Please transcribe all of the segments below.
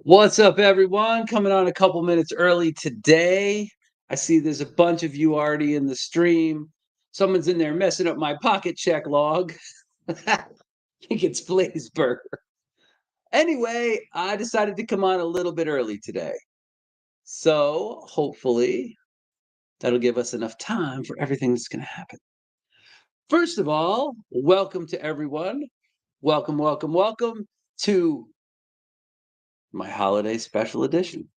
What's up, everyone? Coming on a couple minutes early today. I see there's a bunch of you already in the stream. Someone's in there messing up my pocket check log. I think it's Blazeburger. Anyway, I decided to come on a little bit early today. So hopefully that'll give us enough time for everything that's going to happen. First of all, welcome to everyone. Welcome, welcome, welcome to my holiday special edition.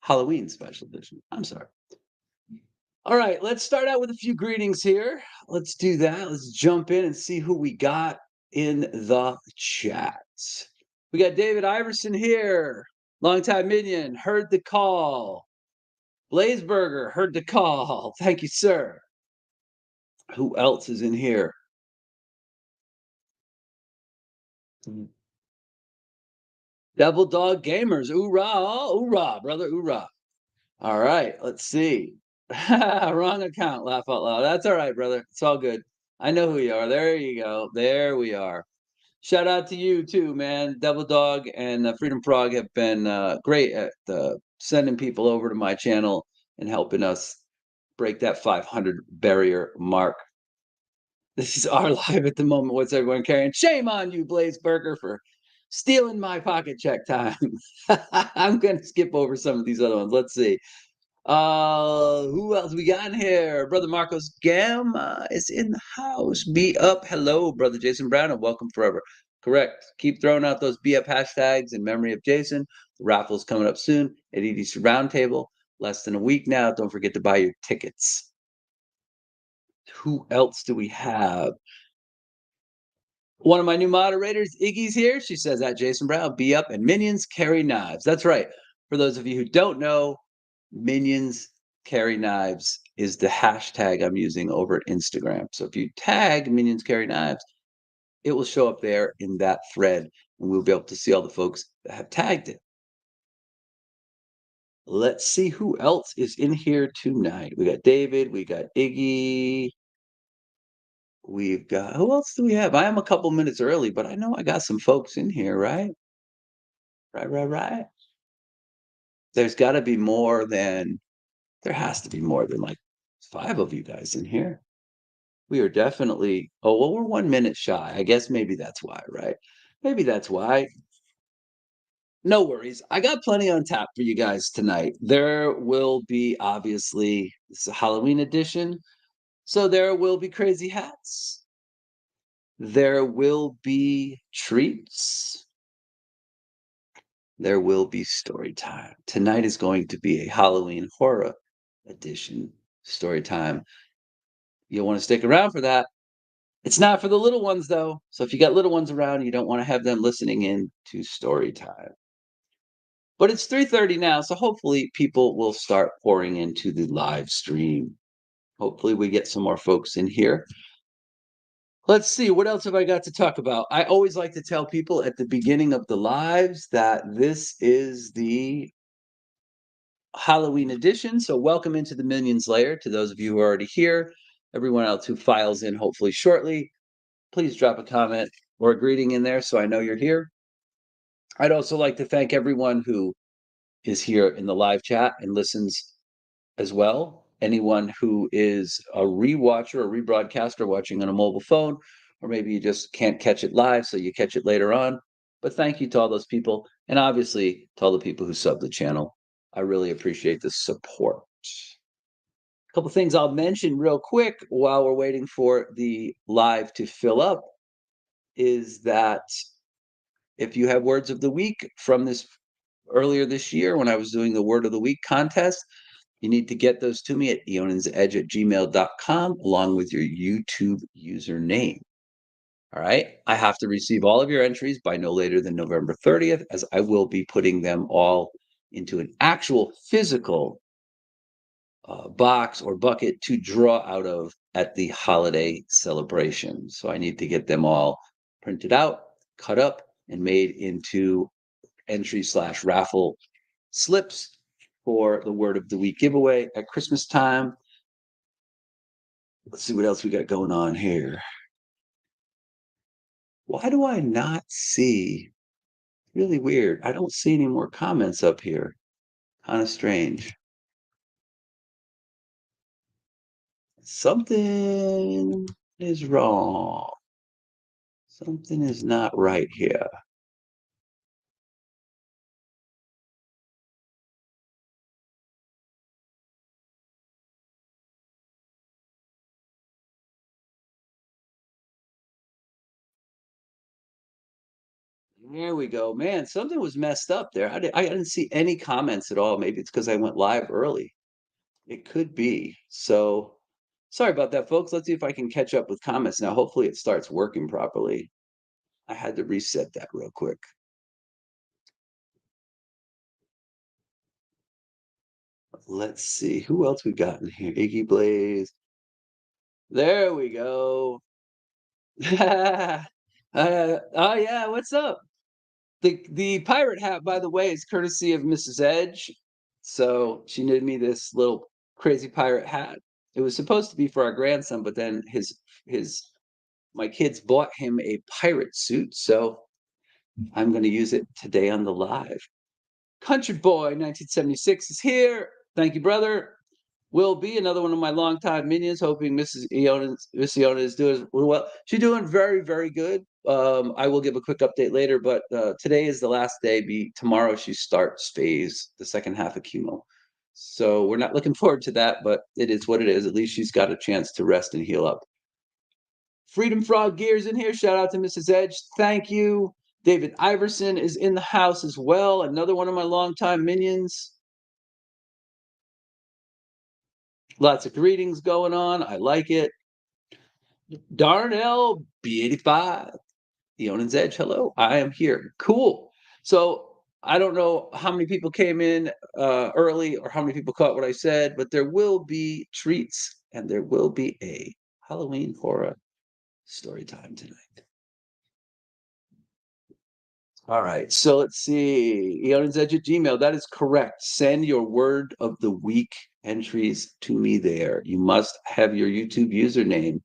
Halloween special edition. I'm sorry. All right, let's start out with a few greetings here. Let's do that. Let's jump in and see who we got in the chat. We got David Iverson here. Longtime Minion, heard the call. Blazeburger, heard the call. Thank you, sir. Who else is in here? Devil Dog Gamers. Oorah, oorah, brother, oorah. All right, let's see. Wrong account, laugh out loud. That's all right, brother. It's all good. I know who you are. There you go. There we are. Shout out to you too, man. Devil Dog and Freedom Frog have been great at sending people over to my channel and helping us break that 500 barrier mark. This is our live at the moment. What's everyone carrying? Shame on you, Blaze Burger, for stealing my pocket check time. I'm going to skip over some of these other ones. Let's see. Who else we got in here? Brother Marcos Gam is in the house. Be up. Hello, brother Jason Brown, and welcome forever. Correct. Keep throwing out those be up hashtags in memory of Jason. The raffle's coming up soon at EDC Roundtable. Less than a week now. Don't forget to buy your tickets. Who else do we have? One of my new moderators, Iggy's here. She says at Jason Brown, be up, and minions carry knives. That's right. For those of you who don't know, minions carry knives is the hashtag I'm using over at Instagram. So if you tag minions carry knives, it will show up there in that thread, and we'll be able to see all the folks that have tagged it. Let's see who else is in here tonight. We got David, we got Iggy, we've got, who else do we have? I am a couple minutes early, but I know I got some folks in here, right? Right. There's got to be more than, there has to be more than like 5 of you guys in here. We are definitely, oh, well, we're 1 minute shy. I guess maybe that's why, right? Maybe that's why. No worries. I got plenty on tap for you guys tonight. There will be, obviously, it's a Halloween edition. So there will be crazy hats. There will be treats. There will be story time. Tonight is going to be a Halloween horror edition story time. You'll want to stick around for that. It's not for the little ones, though. So if you got little ones around, you don't want to have them listening in to story time. But it's 3:30 now, so hopefully people will start pouring into the live stream. Hopefully we get some more folks in here. Let's see, what else have I got to talk about? I always like to tell people at the beginning of the lives that this is the Halloween edition. So welcome into the Minions Lair to those of you who are already here. Everyone else who files in hopefully shortly, please drop a comment or a greeting in there so I know you're here. I'd also like to thank everyone who is here in the live chat and listens as well. Anyone who is a rewatcher or rebroadcaster watching on a mobile phone, or maybe you just can't catch it live, so you catch it later on. But thank you to all those people, and obviously to all the people who sub the channel. I really appreciate the support. A couple things I'll mention real quick while we're waiting for the live to fill up is that if you have words of the week from this earlier this year when I was doing the word of the week contest, you need to get those to me at eionansedge@gmail.com along with your YouTube username. All right. I have to receive all of your entries by no later than November 30th, as I will be putting them all into an actual physical box or bucket to draw out of at the holiday celebration. So I need to get them all printed out, cut up, and made into entry/raffle slips for the word of the week giveaway at Christmas time. Let's see what else we got going on here. Why do I not see Really weird. I don't see any more comments up here. Kinda strange. Something is wrong. Something is not right here. There we go. Man, something was messed up there. I didn't see any comments at all. Maybe it's because I went live early. It could be. So, sorry about that, folks. Let's see if I can catch up with comments now. Hopefully, it starts working properly. I had to reset that real quick. Let's see. Who else we got in here? Iggy Blaze. There we go. Oh, yeah. What's up? The pirate hat, by the way, is courtesy of Mrs. Edge. So she knitted me this little crazy pirate hat. It was supposed to be for our grandson, but then his my kids bought him a pirate suit, so I'm going to use it today on the live. Country Boy 1976 is here. Thank you, brother. Will be another one of my longtime minions. Hoping Miss Eionan is doing well. She's doing very, very good. I will give a quick update later, but today is the last day. Tomorrow she starts phase, the second half of chemo. So we're not looking forward to that, but it is what it is. At least she's got a chance to rest and heal up. Freedom Frog Gears in here. Shout out to Mrs. Edge. Thank you. David Iverson is in the house as well. Another one of my longtime minions. Lots of greetings going on. I like it. Darnell B85, Eionan's Edge. Hello, I am here. Cool. So I don't know how many people came in early or how many people caught what I said, but there will be treats and there will be a Halloween horror story time tonight. All right. So let's see. Eionan's Edge at Gmail. That is correct. Send your word of the week entries to me there. You must have your YouTube username.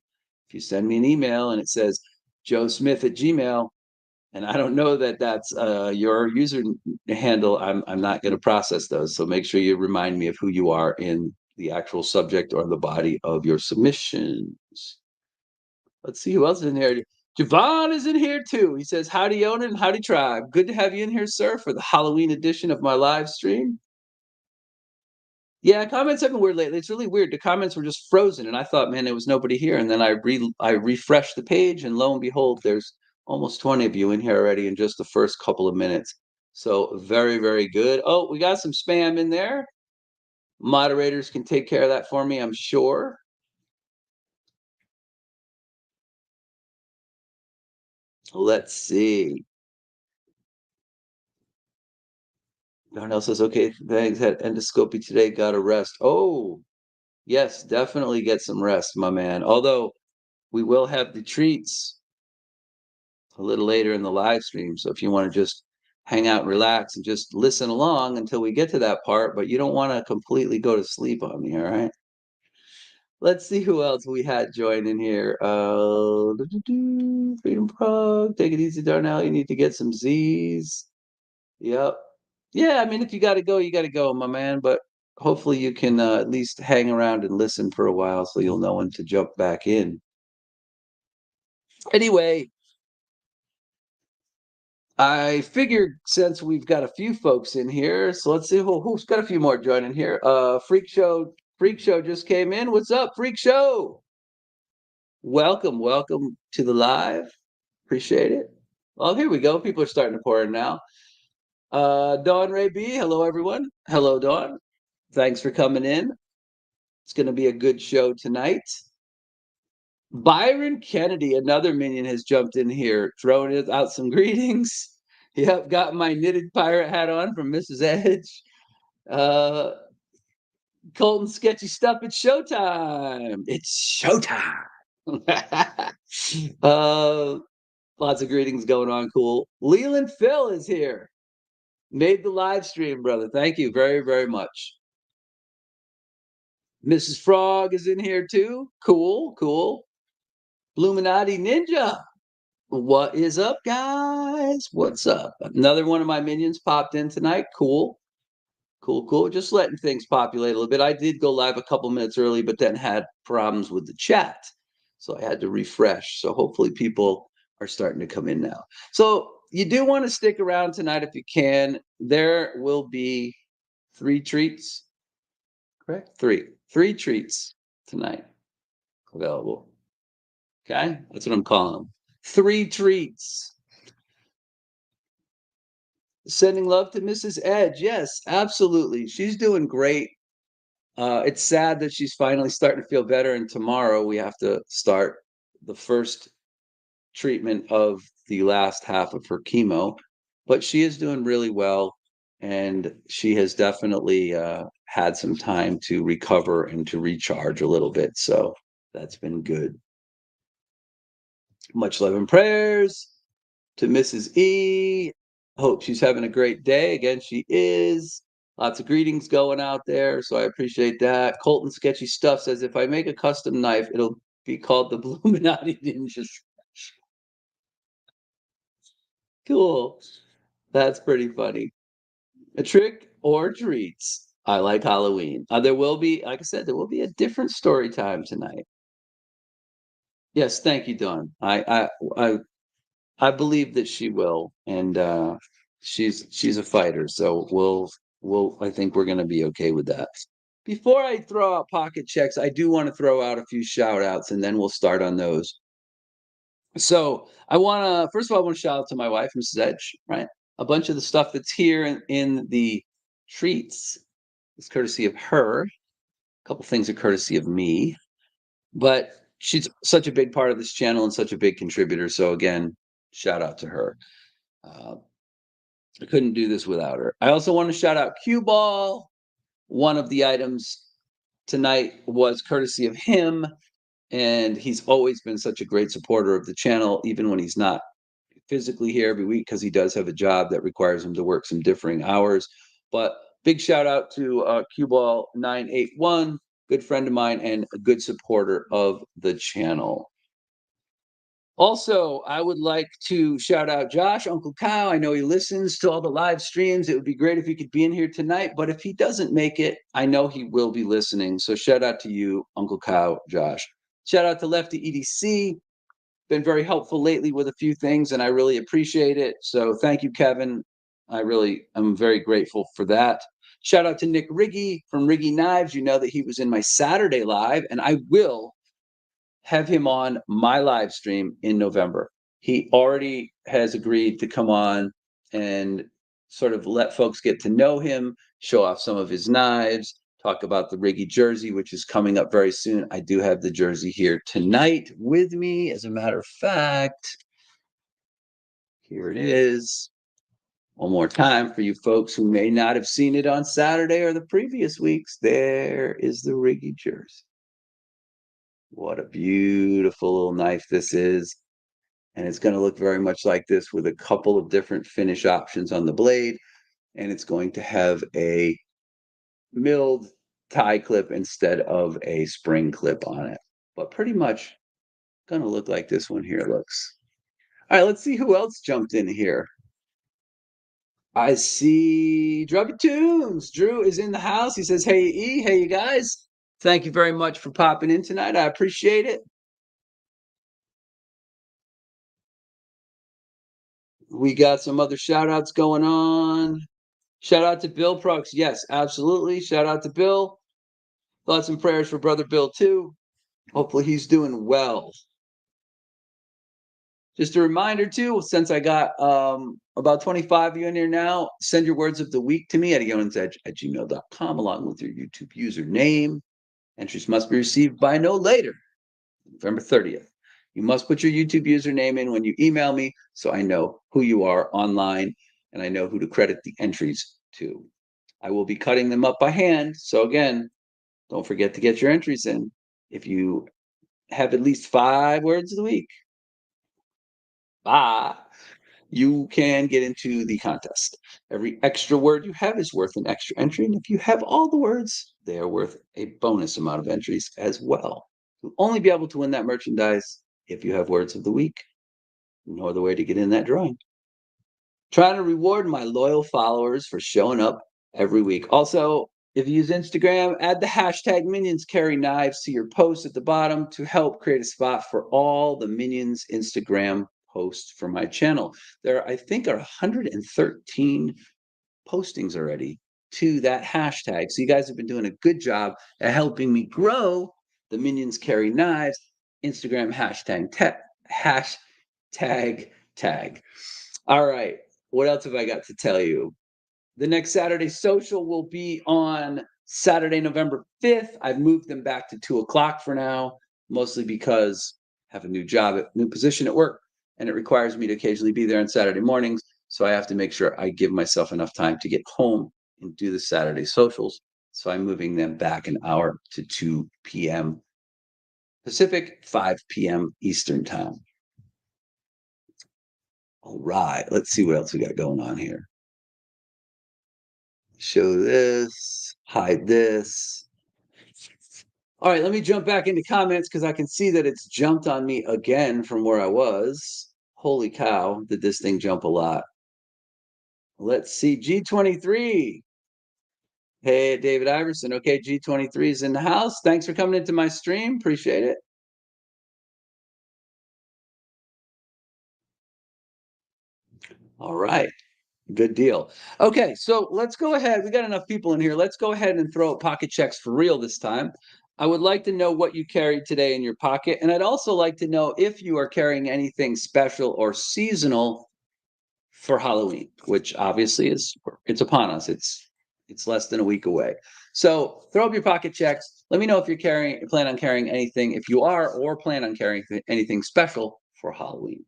If you send me an email and it says Joe Smith at Gmail, and I don't know that that's your user handle, I'm not going to process those. So make sure you remind me of who you are in the actual subject or the body of your submissions. Let's see who else is in here. Javon is in here too. He says, Howdy, Eionan, howdy, tribe. Good to have you in here, sir, for the Halloween edition of my live stream. Yeah, comments have been weird lately. It's really weird. The comments were just frozen, and I thought, man, there was nobody here. And then I refreshed the page, and lo and behold, there's almost 20 of you in here already in just the first couple of minutes. So very, very good. Oh, we got some spam in there. Moderators can take care of that for me, I'm sure. Let's see. Darnell says, okay, thanks. Had endoscopy today. Got a rest. Oh, yes, definitely get some rest, my man. Although we will have the treats a little later in the live stream. So if you want to just hang out and relax and just listen along until we get to that part, but you don't want to completely go to sleep on me, all right? Let's see who else we had join in here. Freedom Prog, take it easy, Darnell. You need to get some Z's. Yep. Yeah, I mean, if you got to go, you got to go, my man. But hopefully, you can at least hang around and listen for a while, so you'll know when to jump back in. Anyway, I figured since we've got a few folks in here, so let's see who's got a few more joining here. Freak Show just came in. What's up, Freak Show? Welcome to the live. Appreciate it. Well, here we go. People are starting to pour in now. Dawn Ray B. Hello, everyone. Hello, Dawn. Thanks for coming in. It's going to be a good show tonight. Byron Kennedy, another minion, has jumped in here, throwing out some greetings. Yep, got my knitted pirate hat on from Mrs. Edge. Uh, Colton, sketchy stuff. It's showtime. It's showtime. uh, Lots of greetings going on. Cool. Leland Phil is here. Made the live stream, brother. Thank you very, very much. Mrs. Frog is in here too. Cool, cool. Illuminati Ninja. What is up, guys? What's up? Another one of my minions popped in tonight. Cool. Cool, cool. Just letting things populate a little bit. I did go live a couple minutes early, but then had problems with the chat. So I had to refresh. So hopefully people are starting to come in now. So you do want to stick around tonight if you can. There will be 3 treats, correct? Three treats tonight available. Okay? That's what I'm calling them. 3 treats. Sending love to Mrs. Edge. Yes, absolutely. She's doing great. It's sad that she's finally starting to feel better, and tomorrow we have to start the first treatment of the last half of her chemo. But she is doing really well, and she has definitely had some time to recover and to recharge a little bit. So that's been good. Much love and prayers to Mrs. E. Hope she's having a great day. Again, she is. Lots of greetings going out there, so I appreciate that. Colton Sketchy Stuff says, if I make a custom knife, it'll be called the Bluminati Ninja. Cool. That's pretty funny. A trick or treats. I like Halloween. There will be, like I said, there will be a different story time tonight. Yes, thank you, Dawn. I believe that she will, and she's a fighter, so we'll I think we're gonna be okay with that. Before I throw out pocket checks, I do want to throw out a few shout outs, and then we'll start on those. So I want to first of all, I want to shout out to my wife, Mrs. Edge. Right, a bunch of the stuff that's here in the treats is courtesy of her. A couple things are courtesy of me, but she's such a big part of this channel and such a big contributor. So again, shout out to her. Uh, I couldn't do this without her. I also want to shout out Cue Ball. One of the items tonight was courtesy of him, and he's always been such a great supporter of the channel, even when he's not physically here every week, because he does have a job that requires him to work some differing hours. But big shout out to Cue Ball 981, good friend of mine and a good supporter of the channel. Also, I would like to shout out Josh, Uncle Kyle. I know he listens to all the live streams. It would be great if he could be in here tonight, but if he doesn't make it, I know he will be listening. So shout out to you, Uncle Kyle, Josh. Shout out to Lefty EDC. Been very helpful lately with a few things, and I really appreciate it. So thank you, Kevin. I'm very grateful for that. Shout out to Nick Riggy from Riggy Knives. You know that he was in my Saturday live, and I will have him on my live stream in November. He already has agreed to come on and sort of let folks get to know him, show off some of his knives, talk about the Riggy jersey, which is coming up very soon. I do have the jersey here tonight with me. As a matter of fact, here it is. One more time for you folks who may not have seen it on Saturday or the previous weeks. There is the Riggy jersey. What a beautiful little knife this is. And it's going to look very much like this with a couple of different finish options on the blade. And it's going to have a milled tie clip instead of a spring clip on it. But pretty much going to look like this one here looks. All right, let's see who else jumped in here. I see Drubby Tunes. Drew is in the house. He says, hey, E, hey, you guys. Thank you very much for popping in tonight. I appreciate it. We got some other shout outs going on. Shout out to Bill Prux. Yes, absolutely. Shout out to Bill. Thoughts and prayers for brother Bill, too. Hopefully he's doing well. Just a reminder, too, since I got about 25 of you in here now, send your words of the week to me at eionansedge@gmail.com along with your YouTube username. Entries must be received by no later November 30th. You must put your YouTube username in when you email me so I know who you are online and I know who to credit the entries to. I will be cutting them up by hand. So again, don't forget to get your entries in. If you have at least 5 words of the week, you can get into the contest. Every extra word you have is worth an extra entry. And if you have all the words, they are worth a bonus amount of entries as well. You'll only be able to win that merchandise if you have words of the week. no other way to get in that drawing. Trying to reward my loyal followers for showing up every week. Also, if you use Instagram, add the hashtag Minions Carry Knives to your post at the bottom to help create a spot for all the Minions Instagram posts for my channel. There, I think, are 113 postings already to that hashtag. So you guys have been doing a good job at helping me grow the Minions Carry Knives Instagram hashtag tag. All right. What else have I got to tell you? The next Saturday social will be on Saturday, November 5th. I've moved them back to 2 o'clock for now, mostly because I have a new job, a new position at work, and it requires me to occasionally be there on Saturday mornings. So I have to make sure I give myself enough time to get home and do the Saturday socials. So I'm moving them back an hour to 2 p.m. Pacific, 5 p.m. Eastern time. All right, let's see what else we got going on here. Show this, hide this. All right, let me jump back into comments because I can see that it's jumped on me again from where I was. Holy cow, did this thing jump a lot. Let's see, G23. Hey, David Iverson. Okay, G23 is in the house. Thanks for coming into my stream. Appreciate it. All right. Good deal. Okay, so let's go ahead. We got enough people in here. Let's go ahead and throw out pocket checks for real this time. I would like to know what you carried today in your pocket, and I'd also like to know if you are carrying anything special or seasonal for Halloween, which obviously it's upon us. It's less than a week away. So throw up your pocket checks. Let me know if you're plan on carrying anything, if you are, or plan on carrying anything special for Halloween.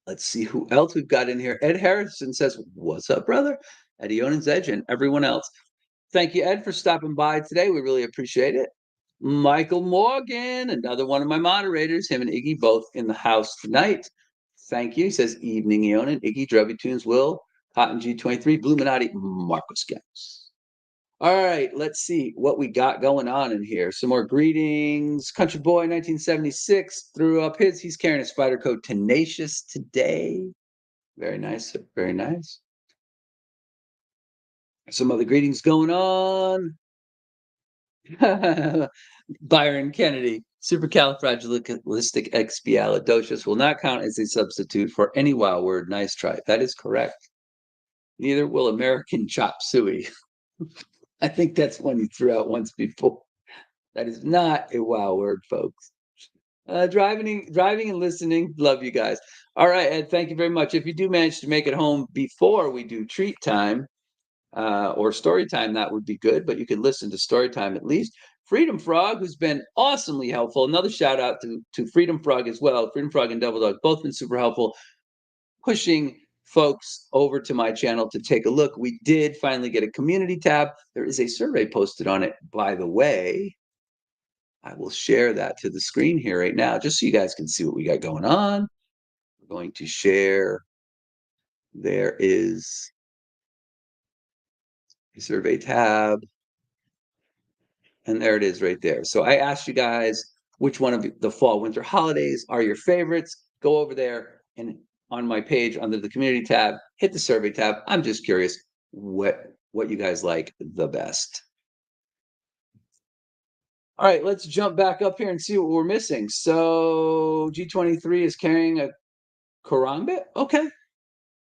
Let's see who else we've got in here. Ed Harrison says, "What's up, brother?" At Eionan's Edge and everyone else. Thank you, Ed, for stopping by today. We really appreciate it. Michael Morgan, another one of my moderators, him and Iggy both in the house tonight. Thank you. He says, "Evening, Eionan, Iggy, Drubby Tunes, Will, Cotton G23, Bluminati, Marcos Games." All right, let's see what we got going on in here. Some more greetings. Country Boy 1976 threw up his. He's carrying a spider code Tenacious today. Very nice. Very nice. Some other greetings going on. Byron Kennedy. Supercalifragilisticexpialidocious will not count as a substitute for any wild word. Nice try. That is correct. Neither will American chop suey. I think that's one you threw out once before. That is not a wow word, folks. Driving and listening. Love you guys. All right, Ed, thank you very much. If you do manage to make it home before we do treat time or story time, that would be good, but you can listen to story time at least. Freedom Frog, who's been awesomely helpful. Another shout out to Freedom Frog as well. Freedom Frog and Devil Dog, both been super helpful, pushing folks over to my channel to take a look. We did finally get a community tab. There is a survey posted on it, by the way. I will share that to the screen here right now, just so you guys can see what we got going on. We're going to share. There is a survey tab. And there it is right there. So I asked you guys which one of the fall winter holidays are your favorites. Go over there and on my page under the community tab, hit the survey tab. I'm just curious what you guys like the best. All right, let's jump back up here and see what we're missing. So G23 is carrying a Karambit. Okay,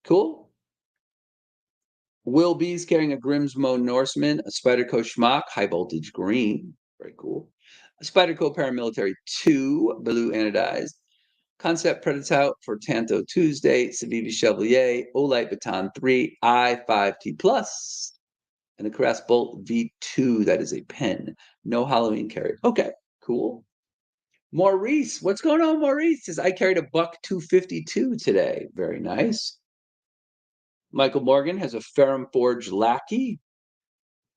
cool. Will B's carrying a Grimsmo Norseman, a Spyderco Schmock, high voltage green. Very cool. A Spyderco Paramilitary 2, blue anodized. Concept Predatout for Tanto Tuesday, Civivi Chevalier, Olight Baton 3, I5T Plus, and a Carras Bolt V2. That is a pen. No Halloween carry. Okay, cool. Maurice, what's going on, Maurice? Says I carried a buck 252 today. Very nice. Michael Morgan has a Ferrum Forge Lackey.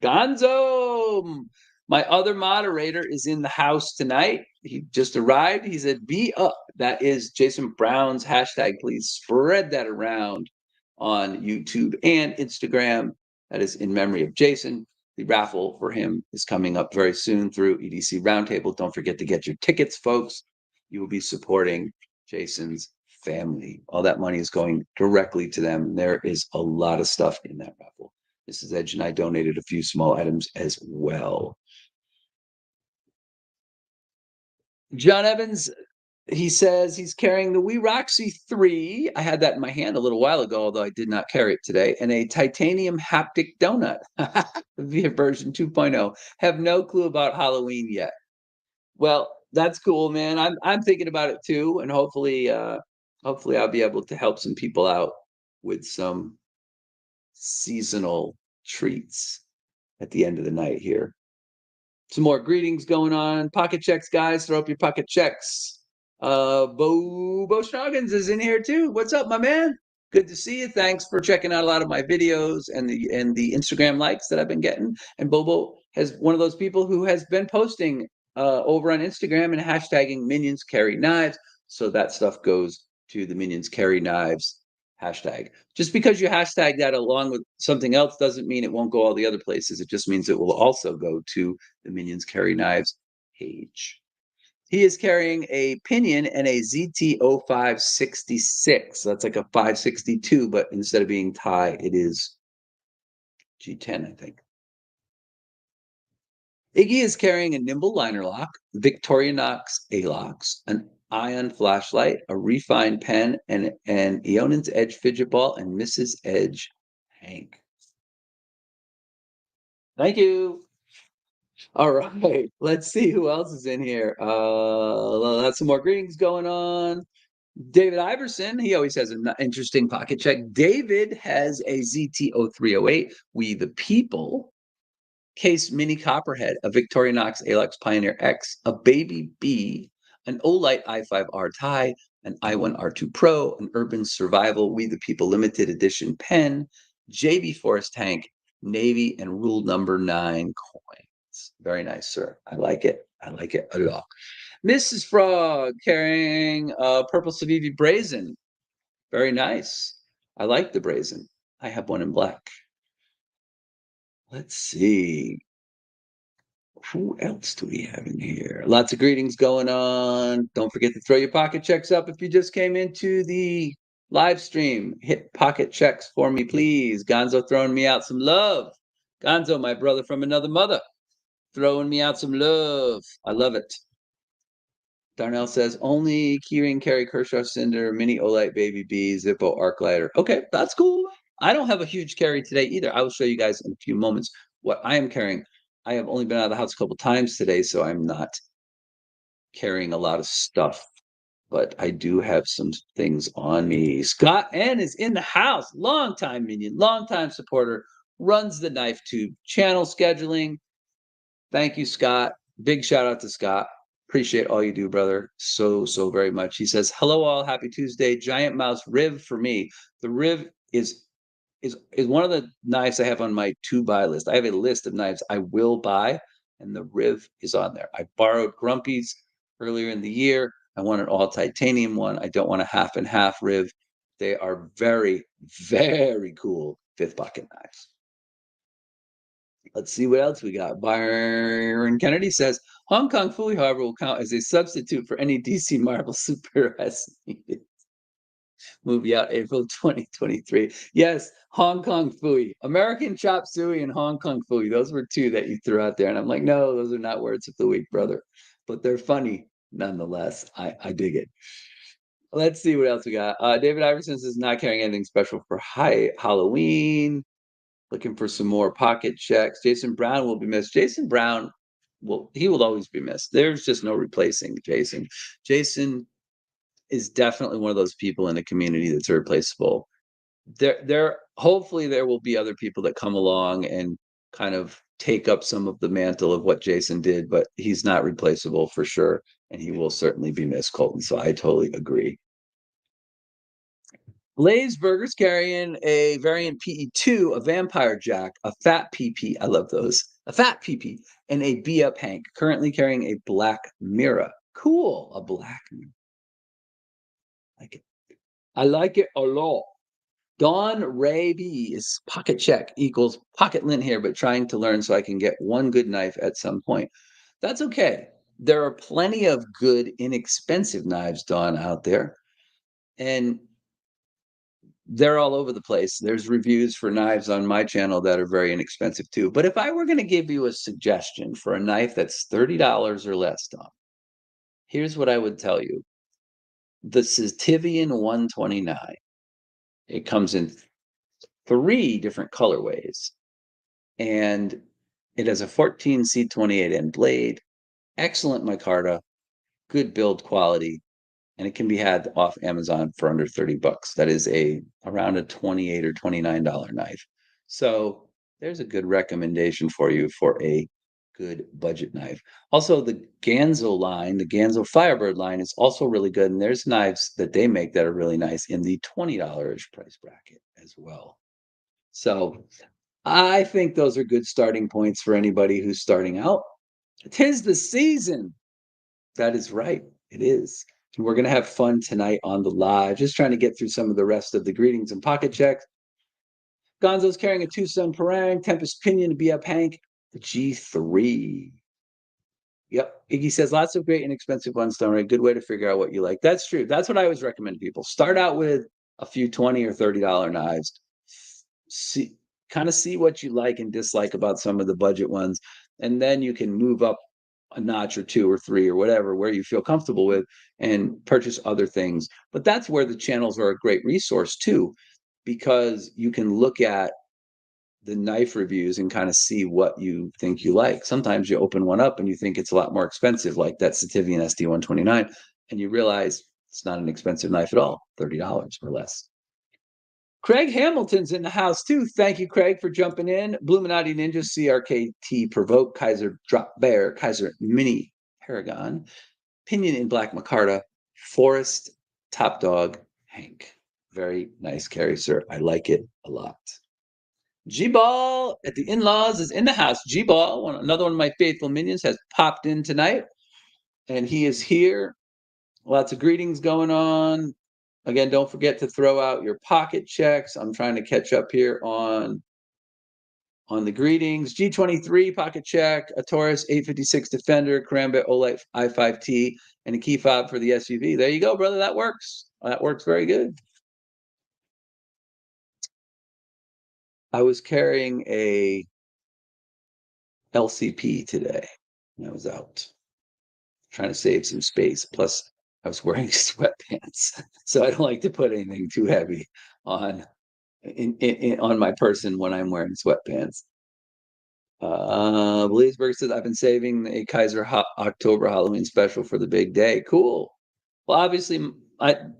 Gonzo, my other moderator, is in the house tonight. He just arrived. He said, "Be up." That is Jason Brown's hashtag. Please spread that around on YouTube and Instagram. That is in memory of Jason. The raffle for him is coming up very soon through EDC Roundtable. Don't forget to get your tickets, folks. You will be supporting Jason's family. All that money is going directly to them. There is a lot of stuff in that raffle. Mrs. Edge and I donated a few small items as well. John Evans, he says he's carrying the Wii Roxy 3. I had that in my hand a little while ago, although I did not carry it today, and a titanium haptic donut via version 2.0. Have no clue about Halloween yet. Well, that's cool, man. I'm thinking about it too, and hopefully I'll be able to help some people out with some seasonal treats at the end of the night here. Some more greetings going on. Pocket checks, guys. Throw up your pocket checks. Bo Snoggins is in here too. What's up, my man? Good to see you. Thanks for checking out a lot of my videos and the Instagram likes that I've been getting. And Bobo has one of those people who has been posting over on Instagram and hashtagging Minions Carry Knives. So that stuff goes to the Minions Carry Knives hashtag. Just because you hashtag that along with something else doesn't mean it won't go all the other places. It just means it will also go to the Minions Carry Knives page. He is carrying a Pinion and a ZT0566. So that's like a 562, but instead of being Thai, it is G10, I think. Iggy is carrying a Nimble liner lock, Victorinox A-locks, an Ion flashlight, a refined pen, and an Eionan's Edge fidget ball, and Mrs. Edge Hank. Thank you. All right, let's see who else is in here. That's some more greetings going on. David Iverson, he always has an interesting pocket check. David has a ZT0308. We the People. Case Mini Copperhead, a Victorinox Alex Pioneer X, a Baby B, an Olight i5R Tie, an i1R2 Pro, an Urban Survival We the People Limited Edition pen, JB Forest Tank, Navy, and rule number 9 coins. Very nice, sir. I like it. I like it a lot. Mrs. Frog carrying a purple Civivi Brazen. Very nice. I like the Brazen. I have one in black. Let's see. Who else do we have in here? Lots of greetings going on. Don't forget to throw your pocket checks up if you just came into the live stream. Hit pocket checks for me, please. Gonzo throwing me out some love. Gonzo, my brother from another mother, throwing me out some love. I love it. Darnell says, only keyring carry Kershaw Cinder, Mini Olight Baby B, Zippo Arc Lighter. Okay, that's cool. I don't have a huge carry today either. I will show you guys in a few moments what I am carrying. I have only been out of the house a couple times today, so I'm not carrying a lot of stuff, but I do have some things on me. Scott N is in the house. Long-time Minion, long-time supporter, runs the Knife Tube channel scheduling. Thank you, Scott. Big shout out to Scott. Appreciate all you do, brother. So very much. He says, hello all, happy Tuesday. Giant Mouse Riv for me. The Riv is one of the knives I have on my to buy list. I have a list of knives I will buy, and the Riv is on there. I borrowed Grumpy's earlier in the year. I want an all titanium one. I don't want a half and half Riv. They are very, very cool fifth pocket knives. Let's see what else we got. Byron Kennedy says, Hong Kong Fooey, however, will count as a substitute for any DC Marvel super as needed. Movie out April 2023. Yes, Hong Kong Fooey. American Chop Suey and Hong Kong Fooey. Those were two that you threw out there. And I'm like, no, those are not words of the week, brother. But they're funny nonetheless. I dig it. Let's see what else we got. David Iverson is not carrying anything special for Halloween. Looking for some more pocket checks. Jason Brown will be missed. Jason Brown, he will always be missed. There's just no replacing Jason. Jason is definitely one of those people in a community that's irreplaceable. Hopefully there will be other people that come along and kind of take up some of the mantle of what Jason did, but he's not replaceable for sure, and he will certainly be missed, Colton. So I totally agree. Lay's Burgers carrying a variant PE2, a Vampire Jack, a Fat PP. I love those. A Fat PP and a B Up Hank. Currently carrying a Black Mirror. Cool, a Black Mirror. Like it. I like it a lot. Dawn Ray B is pocket check equals pocket lint here, but trying to learn so I can get one good knife at some point. That's okay. There are plenty of good, inexpensive knives, Dawn, out there. And they're all over the place. There's reviews for knives on my channel that are very inexpensive too. But if I were going to give you a suggestion for a knife that's $30 or less, Tom, here's what I would tell you. The Sativian 129. It comes in 3 different colorways, and it has a 14C28 end blade, excellent micarta, good build quality, and it can be had off Amazon for under 30 bucks. That is around a $28 or $29 knife. So there's a good recommendation for you for a good budget knife. Also, the Ganzo line, the Ganzo Firebird line is also really good. And there's knives that they make that are really nice in the $20 price bracket as well. So I think those are good starting points for anybody who's starting out. 'Tis the season. That is right. It is. And we're going to have fun tonight on the live, just trying to get through some of the rest of the greetings and pocket checks. Gonzo's carrying a Tucson Parang, Tempest Pinion, Be Up Hank, the G3. Yep. Iggy says lots of great inexpensive ones, Stone. A good way to figure out what you like. That's true. That's what I always recommend to people. Start out with a few $20 or $30 knives. See, kind of see what you like and dislike about some of the budget ones. And then you can move up a notch or 2 or 3 or whatever, where you feel comfortable with, and purchase other things. But that's where the channels are a great resource too, because you can look at the knife reviews and kind of see what you think you like. Sometimes you open one up and you think it's a lot more expensive, like that Sativian SD129, and you realize it's not an expensive knife at all, $30 or less. Craig Hamilton's in the house too. Thank you, Craig, for jumping in. Bluminati Ninja, CRKT Provoke, Kaiser Drop Bear, Kaiser Mini Paragon, Pinion in Black Micarta, Forest Top Dog Hank. Very nice carry, sir. I like it a lot. G-Ball at the in-laws is in the house. G-Ball, another one of my faithful minions, has popped in tonight, and he is here. Lots of greetings going on. Again, don't forget to throw out your pocket checks. I'm trying to catch up here on the greetings. G23 pocket check, a Taurus 856 Defender, Karambit Olight i5T, and a key fob for the SUV. There you go, brother. That works. That works very good. I was carrying a LCP today. I was out trying to save some space. Plus, I was wearing sweatpants, so I don't like to put anything too heavy on on my person when I'm wearing sweatpants. Bleesburg says I've been saving a Kaiser October Halloween special for the big day. Cool. Well, obviously,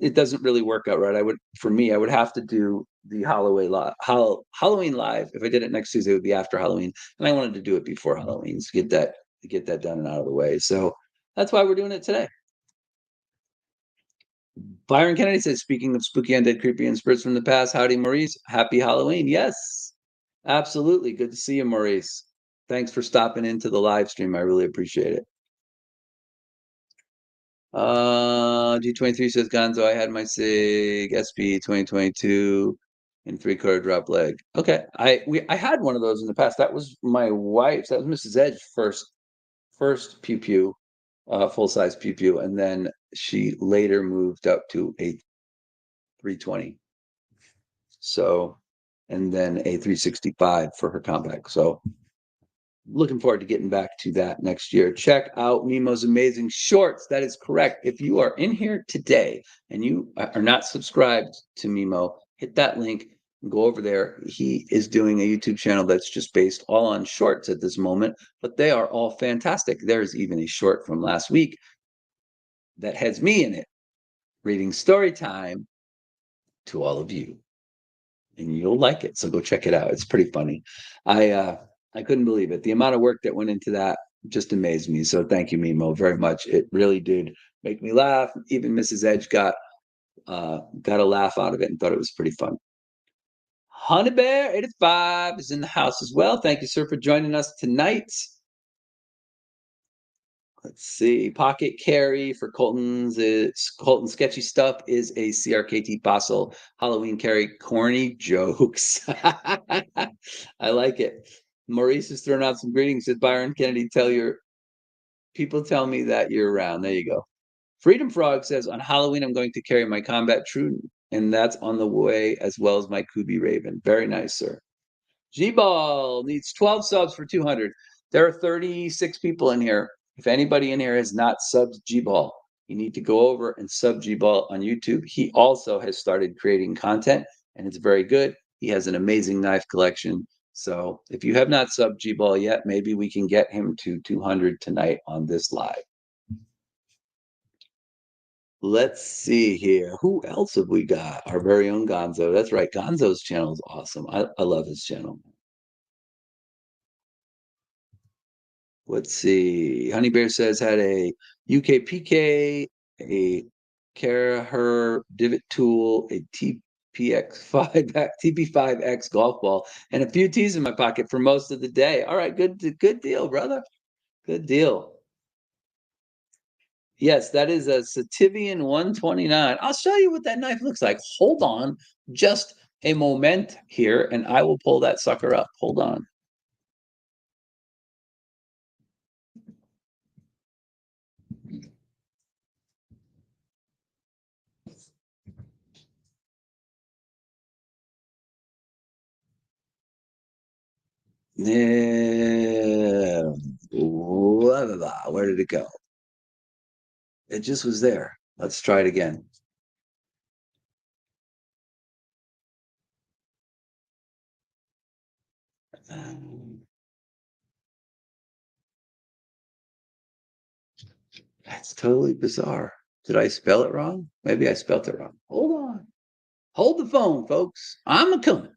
it doesn't really work out right. For me, I would have to do the Halloween live. If I did it next Tuesday, it would be after Halloween, and I wanted to do it before Halloween to get that done and out of the way. So that's why we're doing it today. Byron Kennedy says, speaking of spooky, undead, creepy, and spirits from the past, howdy, Maurice. Happy Halloween. Yes, absolutely. Good to see you, Maurice. Thanks for stopping into the live stream. I really appreciate it. G23 says, Gonzo, I had my SIG SP 2022 in 3/4 drop leg. Okay. I had one of those in the past. That was my wife's. That was Mrs. Edge's first pew pew, full size pew pew, and then she later moved up to a 320. So, and then a 365 for her compact. So, looking forward to getting back to that next year. Check out Mimo's amazing shorts. That is correct. If you are in here today and you are not subscribed to Mimo, hit that link and go over there. He is doing a YouTube channel that's just based all on shorts at this moment, but they are all fantastic. There's even a short from last week that has me in it reading story time to all of you, and you'll like it. So go check it out. It's pretty funny. I couldn't believe it. The amount of work that went into that just amazed me. So thank you, Mimo, very much. It really did make me laugh. Even Mrs. Edge got a laugh out of it and thought it was pretty fun. Honey Bear 85 is in the house as well. Thank you, sir, for joining us tonight. Let's see. Pocket carry for Colton's sketchy stuff is a CRKT fossil Halloween carry. Corny jokes. I like it. Maurice is throwing out some greetings. Says Byron Kennedy, people tell me that you're around. There you go. Freedom Frog says, on Halloween, I'm going to carry my combat true, and that's on the way, as well as my Kubi Raven. Very nice, sir. G-Ball needs 12 subs for 200. There are 36 people in here. If anybody in here has not subbed G-Ball, you need to go over and sub G-Ball on YouTube. He also has started creating content, and it's very good. He has an amazing knife collection. So if you have not subbed G-Ball yet, maybe we can get him to 200 tonight on this live. Let's see here. Who else have we got? Our very own Gonzo. That's right. Gonzo's channel is awesome. I love his channel. Let's see. Honey Bear says had a UKPK, a Karaher divot tool, a TP5X golf ball, and a few tees in my pocket for most of the day. All right, good deal, brother. Good deal. Yes, that is a Sativian 129. I'll show you what that knife looks like. Hold on just a moment here, and I will pull that sucker up. Hold on. Yeah. Where did it go? It just was there. Let's try it again. That's totally bizarre. Did I spell it wrong? Maybe I spelled it wrong. Hold on. Hold the phone, folks. I'm a coming.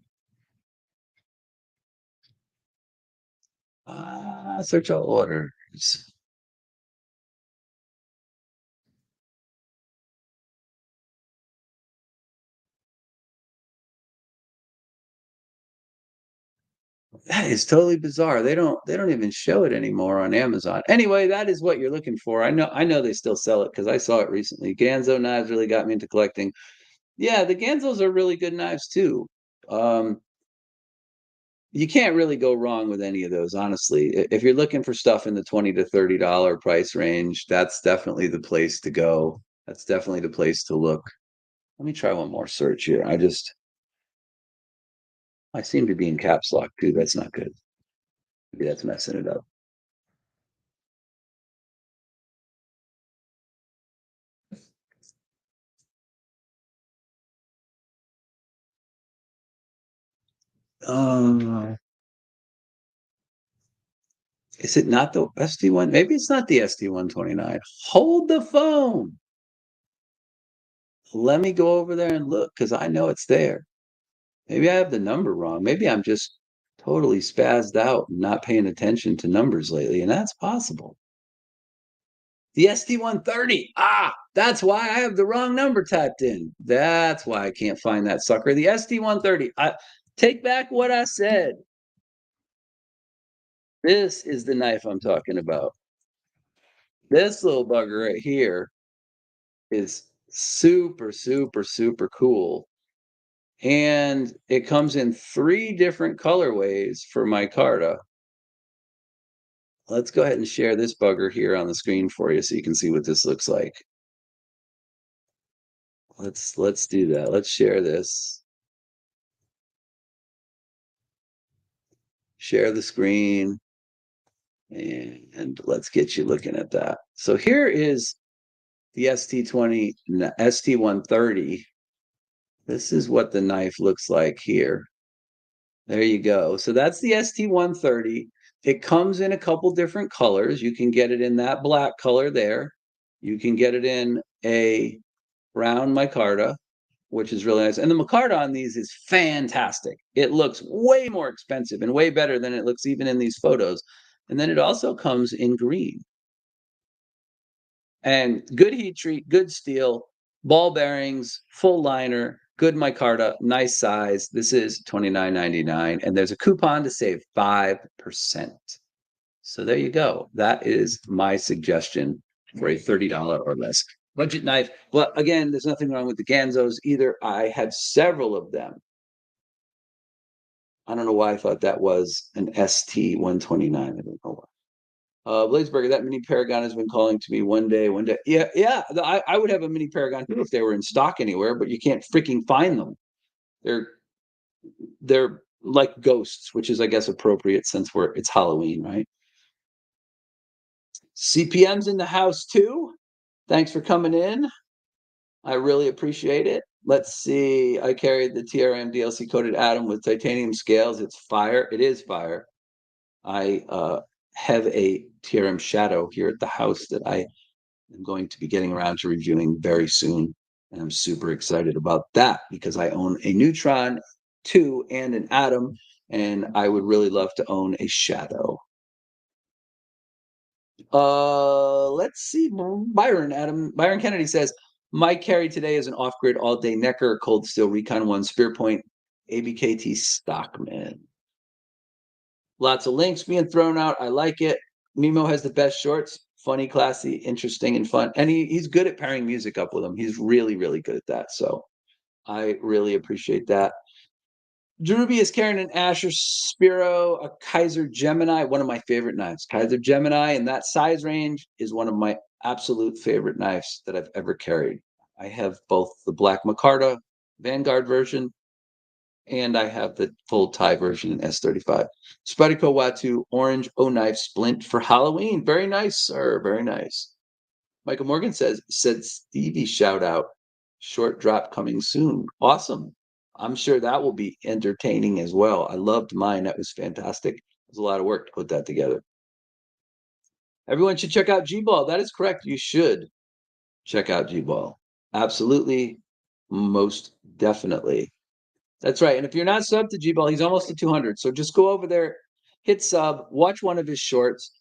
Search all orders. That is totally bizarre. They don't even show it anymore on Amazon. Anyway, that is what you're looking for. I know they still sell it because I saw it recently. Ganzo knives really got me into collecting. Yeah, the Ganzos are really good knives too. Um, you can't really go wrong with any of those, honestly. If you're looking for stuff in the $20 to $30 price range, that's definitely the place to go. That's definitely the place to look. Let me try one more search here. I seem to be in caps lock too. That's not good. Maybe that's messing it up. Um, is it not the SD1? Maybe it's not the SD129. Hold the phone. Let me go over there and look because I know it's there. Maybe I have the number wrong. Maybe I'm just totally spazzed out and not paying attention to numbers lately, and that's possible. The ST130. That's why I have the wrong number typed in. That's why I can't find that sucker. The ST130. I take back what I said. This is the knife I'm talking about. This little bugger right here is super, super, super cool. And it comes in 3 different colorways for micarta. Let's go ahead and share this bugger here on the screen for you so you can see what this looks like. Let's do that. Let's share this. Share the screen. And let's get you looking at that. So here is the ST130. This is what the knife looks like here. There you go. So that's the ST130. It comes in a couple different colors. You can get it in that black color there. You can get it in a brown micarta, which is really nice. And the micarta on these is fantastic. It looks way more expensive and way better than it looks even in these photos. And then it also comes in green. And good heat treat, good steel, ball bearings, full liner, good micarta, nice size. This is $29.99, and there's a coupon to save 5%. So there you go. That is my suggestion for a $30 or less budget knife. But again, there's nothing wrong with the Ganzos either. I have several of them. I don't know why I thought that was an ST129. I don't know why. Blazeberger, that mini Paragon has been calling to me one day. Yeah, yeah. I would have a mini Paragon too if they were in stock anywhere, but you can't freaking find them. They're they're like ghosts, which is, I guess, appropriate since it's Halloween, right? CPM's in the house too. Thanks for coming in. I really appreciate it. Let's see. I carried the TRM DLC coated atom with titanium scales. It's fire. It is fire. I have a TRM shadow here at the house that I am going to be getting around to reviewing very soon. And I'm super excited about that because I own a neutron 2 and an atom, and I would really love to own a shadow. Let's see. Byron Kennedy says, my carry today is an off-grid all-day Necker Cold Steel Recon 1 Spearpoint ABKT Stockman. Lots of links being thrown out. I like it. Mimo has the best shorts. Funny, classy, interesting, and fun. And he's good at pairing music up with them. He's really, really good at that. So I really appreciate that. Jerubi is carrying an Asher Spiro, a Kaiser Gemini, one of my favorite knives. Kaiser Gemini in that size range is one of my absolute favorite knives that I've ever carried. I have both the Black Micarta Vanguard version and I have the full tie version in S35. Spadico Watu Orange O Knife Splint for Halloween. Very nice, sir. Very nice. Michael Morgan said Stevie shout out. Short drop coming soon. Awesome. I'm sure that will be entertaining as well. I loved mine. That was fantastic. It was a lot of work to put that together. Everyone should check out G-Ball. That is correct. You should check out G-Ball. Absolutely. Most definitely. That's right. And if you're not subbed to G-Ball, he's almost to 200. So just go over there, hit sub, watch one of his shorts,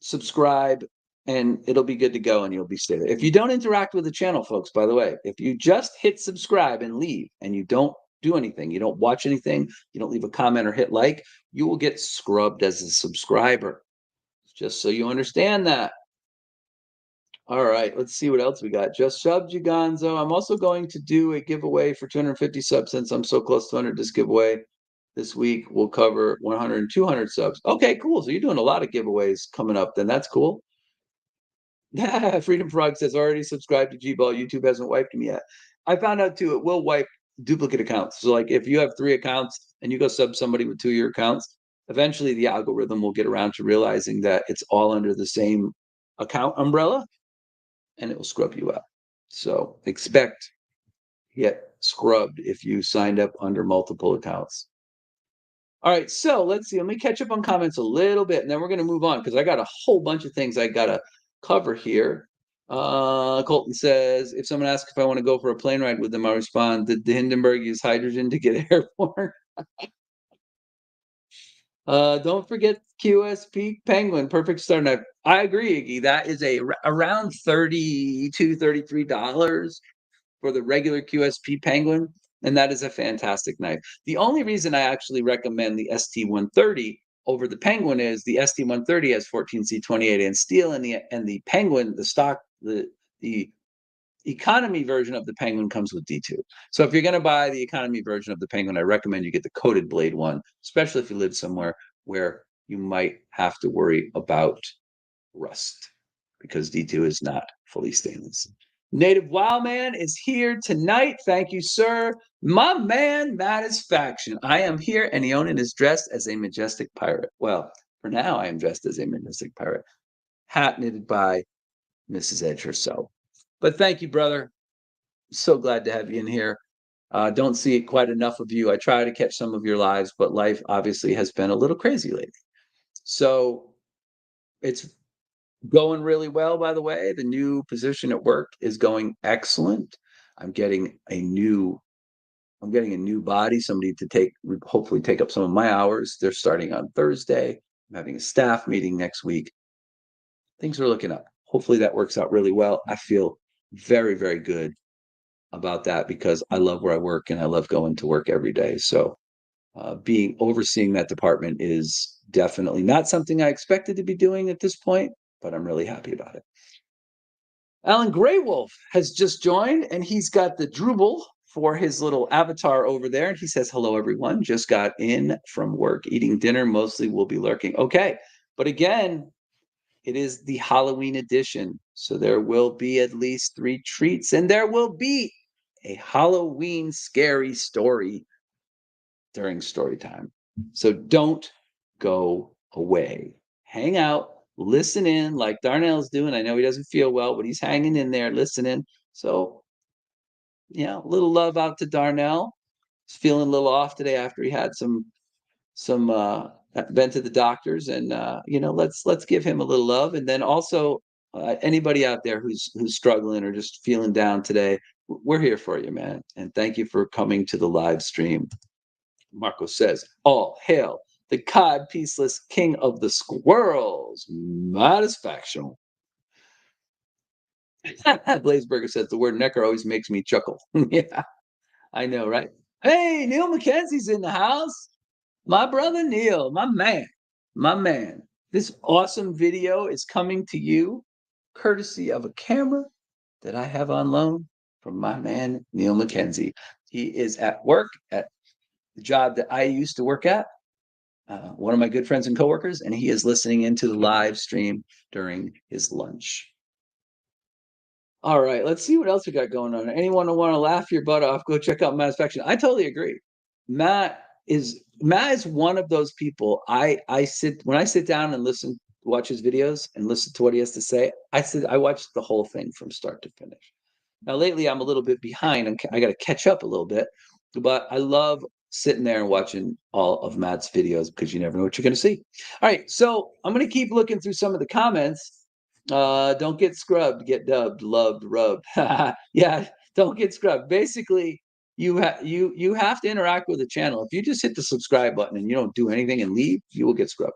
subscribe, and it'll be good to go and you'll be stay there. If you don't interact with the channel, folks, by the way, if you just hit subscribe and leave and you don't do anything, you don't watch anything, you don't leave a comment or hit like, you will get scrubbed as a subscriber. Just so you understand that. All right, let's see what else we got. Just subbed you, Gonzo. I'm also going to do a giveaway for 250 subs since I'm so close to 100 this giveaway. This week we'll cover 100 and 200 subs. Okay, cool. So you're doing a lot of giveaways coming up then. That's cool. Yeah, Freedom Frog says, already subscribed to G-Ball. YouTube hasn't wiped me yet. I found out too, it will wipe duplicate accounts. So like if you have 3 accounts and you go sub somebody with 2 of your accounts, eventually the algorithm will get around to realizing that it's all under the same account umbrella and it will scrub you out. So expect get scrubbed if you signed up under multiple accounts. All right, so let's see. Let me catch up on comments a little bit, and then we're going to move on because I got a whole bunch of things I got to cover here. Colton says, if someone asks if I want to go for a plane ride with them, I respond, did the Hindenburg use hydrogen to get airborne? Don't forget QSP Penguin, perfect start knife. I agree, Iggy. That is around $32, $33 for the regular QSP Penguin, and that is a fantastic knife. The only reason I actually recommend the ST130 over the Penguin is the ST130 has 14C28 and steel, and the Penguin, the stock, the economy version of the Penguin comes with D2. So if you're going to buy the economy version of the Penguin, I recommend you get the coated blade one, especially if you live somewhere where you might have to worry about rust because D2 is not fully stainless. Native Wildman is here tonight. Thank you, sir. My man, Faction. I am here, and Eionan is dressed as a majestic pirate. Well, for now, I am dressed as a majestic pirate. Hat knitted by Mrs. Edge herself. But thank you, brother. So glad to have you in here. Don't see it quite enough of you. I try to catch some of your lives, but life obviously has been a little crazy lately. So it's going really well, by the way. The new position at work is going excellent. I'm getting a new body, somebody to hopefully take up some of my hours. They're starting on Thursday. I'm having a staff meeting next week. Things are looking up. Hopefully that works out really well. I feel very, very good about that because I love where I work and I love going to work every day. So overseeing that department is definitely not something I expected to be doing at this point, but I'm really happy about it. Alan Greywolf has just joined, and he's got the drooble for his little avatar over there. And he says, hello, everyone. Just got in from work, eating dinner. Mostly will be lurking. Okay. But again, It is the Halloween edition. So there will be at least 3 treats, and there will be a Halloween scary story during story time. So don't go away. Hang out, listen in like Darnell's doing. I know he doesn't feel well, but he's hanging in there listening. So, a little love out to Darnell. He's feeling a little off today after he had some been to the doctors, and let's give him a little love. And then also anybody out there who's struggling or just feeling down today, we're here for you, man. And thank you for coming to the live stream. Marco says, all hail the cod peaceless king of the squirrels, satisfaction. Blazeberger says the word necker always makes me chuckle. Yeah, I know, right? Hey, Neil McKenzie's in the house. My brother Neil, my man, my man. This awesome video is coming to you courtesy of a camera that I have on loan from my man Neil McKenzie. He is at work at the job that I used to work at, one of my good friends and coworkers, and he is listening into the live stream during his lunch. All right, let's see what else we got going on. Anyone who want to laugh your butt off, go check out Matt's Faction. I totally agree. Matt is one of those people. When I sit down and watch his videos and listen to what he has to say. I watch the whole thing from start to finish. Now lately I'm a little bit behind. I got to catch up a little bit, but I love sitting there and watching all of Matt's videos because you never know what you're going to see. All right, so I'm going to keep looking through some of the comments. Don't get scrubbed, get dubbed, loved, rubbed. Yeah, don't get scrubbed. Basically, you have to interact with the channel. If you just hit the subscribe button and you don't do anything and leave, you will get scrubbed.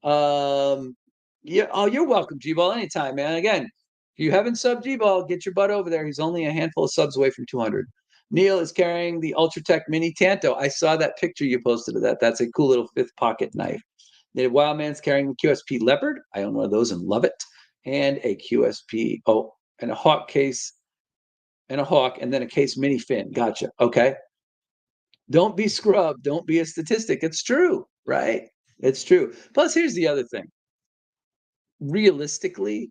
Yeah. Oh, you're welcome, G-Ball, anytime, man. Again, if you haven't subbed G-Ball, get your butt over there. He's only a handful of subs away from 200. Neil is carrying the Ultratech Mini Tanto. I saw that picture you posted of that. That's a cool little fifth pocket knife. Native Wildman's carrying the QSP Leopard. I own one of those and love it. And a QSP, and a Hawk case, and a Hawk, and then a case mini fin. Gotcha. Okay. Don't be scrubbed. Don't be a statistic. It's true, right? It's true. Plus, here's the other thing. Realistically,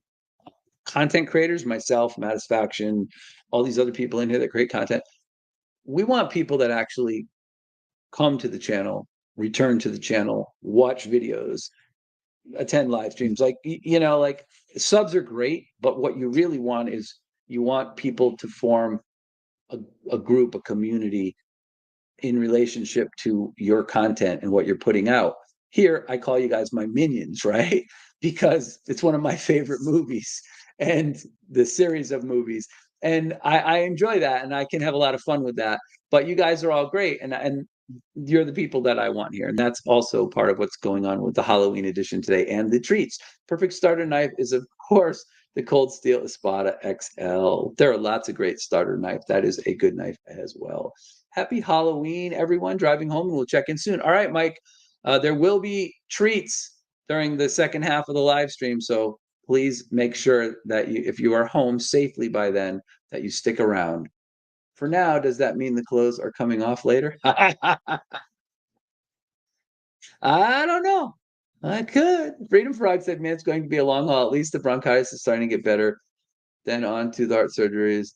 content creators, myself, Satisfaction, all these other people in here that create content, we want people that actually come to the channel, return to the channel, watch videos, attend live streams. Like subs are great, but what you really want is you want people to form a group, a community in relationship to your content and what you're putting out. Here, I call you guys my minions, right? Because it's one of my favorite movies and the series of movies. And I enjoy that, and I can have a lot of fun with that. But you guys are all great, and you're the people that I want here. And that's also part of what's going on with the Halloween edition today and the treats. Perfect starter knife is, of course, the Cold Steel Espada XL. There are lots of great starter knife. That is a good knife as well. Happy Halloween, everyone driving home, and we'll check in soon. All right, Mike, there will be treats during the second half of the live stream. So please make sure that if you are home safely by then, that you stick around. For now, does that mean the clothes are coming off later? I don't know. I could. Freedom Frog said, man, it's going to be a long haul. At least the bronchitis is starting to get better. Then on to the heart surgeries.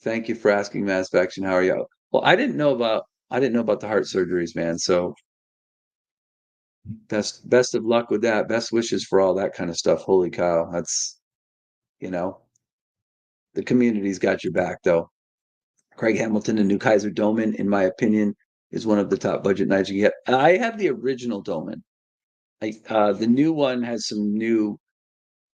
Thank you for asking, Satisfaction. How are you? Well, I didn't know about the heart surgeries, man. So best of luck with that. Best wishes for all that kind of stuff. Holy cow. That's the community's got your back though. Craig Hamilton and New Kaiser Doman, in my opinion, is one of the top budget knives you get. I have the original Doman. The new one has some new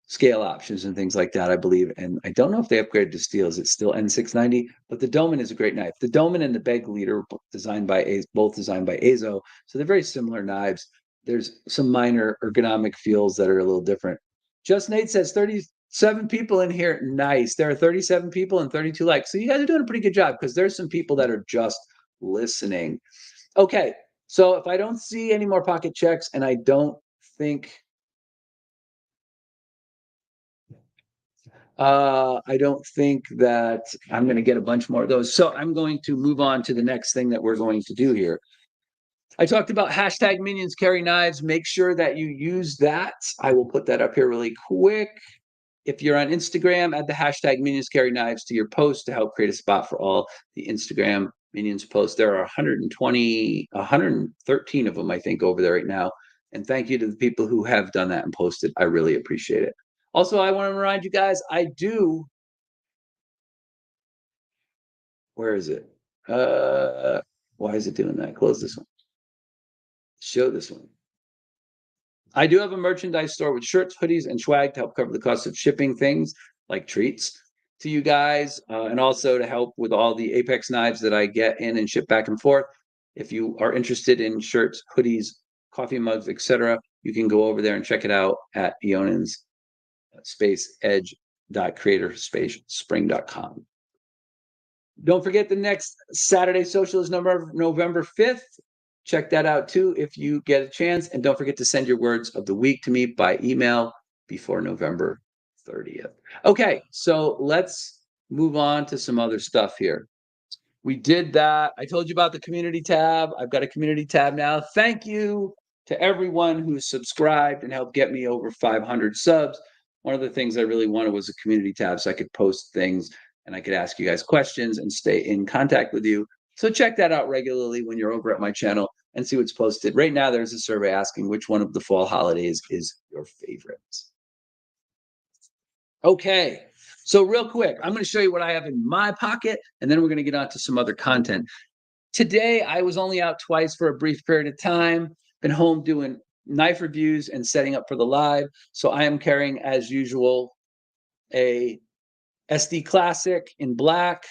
scale options and things like that, I believe. And I don't know if they upgraded to steel. Is it still N690? But the Doman is a great knife. The Doman and the Beg Leader, both designed by Azo. So they're very similar knives. There's some minor ergonomic feels that are a little different. Just Nate says 37 people in here. Nice. There are 37 people and 32 likes. So you guys are doing a pretty good job because there's some people that are just listening. Okay. So if I don't see any more pocket checks, and I don't think that I'm going to get a bunch more of those. So I'm going to move on to the next thing that we're going to do here. I talked about hashtag Minions Carry Knives. Make sure that you use that. I will put that up here really quick. If you're on Instagram, add the hashtag Minions Carry Knives to your post to help create a spot for all the Instagram Minions posts. There are 120, 113 of them, I think, over there right now. And thank you to the people who have done that and posted. I really appreciate it. Also, I want to remind you guys, where is it? Why is it doing that? Close this one. Show this one. I do have a merchandise store with shirts, hoodies, and swag to help cover the cost of shipping things like treats to you guys, and also to help with all the Apex knives that I get in and ship back and forth. If you are interested in shirts, hoodies, coffee mugs, etc., you can go over there and check it out at Eionan's space edge creator space spring.com. Don't forget the next Saturday social is November 5th. Check that out too if you get a chance. And don't forget to send your words of the week to me by email before November 30th. Okay, so let's move on to some other stuff here. We did that. I told you about the community tab. I've got a community tab now. Thank you to everyone who subscribed and helped get me over 500 subs. One of the things I really wanted was a community tab so I could post things and I could ask you guys questions and stay in contact with you. So check that out regularly when you're over at my channel and see what's posted. Right now, there's a survey asking which one of the fall holidays is your favorite. Okay, so real quick, I'm going to show you what I have in my pocket, and then we're going to get on to some other content. Today, I was only out twice for a brief period of time, been home doing knife reviews and setting up for the live. So I am carrying, as usual, a SD Classic in black.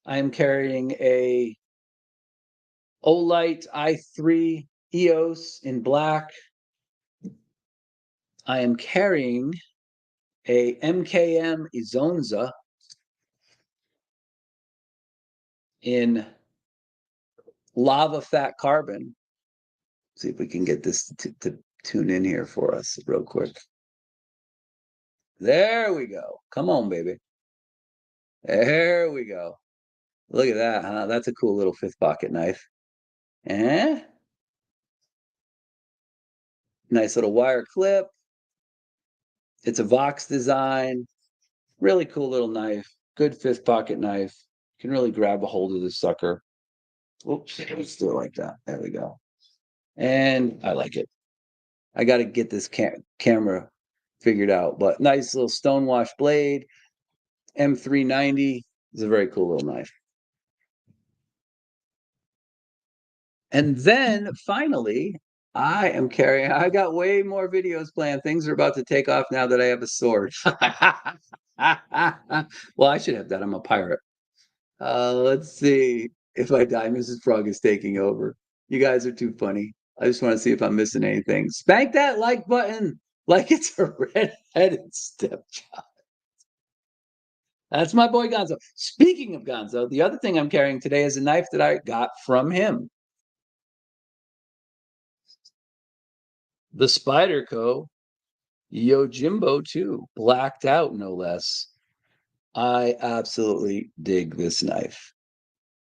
I am carrying a Olight i3 EOS in black. I am carrying a MKM Izonza in lava fat carbon. See if we can get this to tune in here for us real quick. There we go. Come on, baby. There we go. Look at that, huh? That's a cool little fifth pocket knife. Eh? Nice little wire clip. It's a Vox design. Really cool little knife. Good fifth pocket knife. You can really grab a hold of this sucker. Oops, let's do it like that. There we go. And I like it. I got to get this camera figured out, but nice little stonewash blade. M390 is a very cool little knife. And then finally, I got way more videos planned. Things are about to take off now that I have a sword. Well, I should have that. I'm a pirate. Let's see if I die. Mrs. Frog is taking over. You guys are too funny. I just want to see if I'm missing anything. Spank that like button like it's a red-headed stepchild. That's my boy Gonzo. Speaking of Gonzo, the other thing I'm carrying today is a knife that I got from him. The Spyderco Yojimbo 2, blacked out no less. I absolutely dig this knife.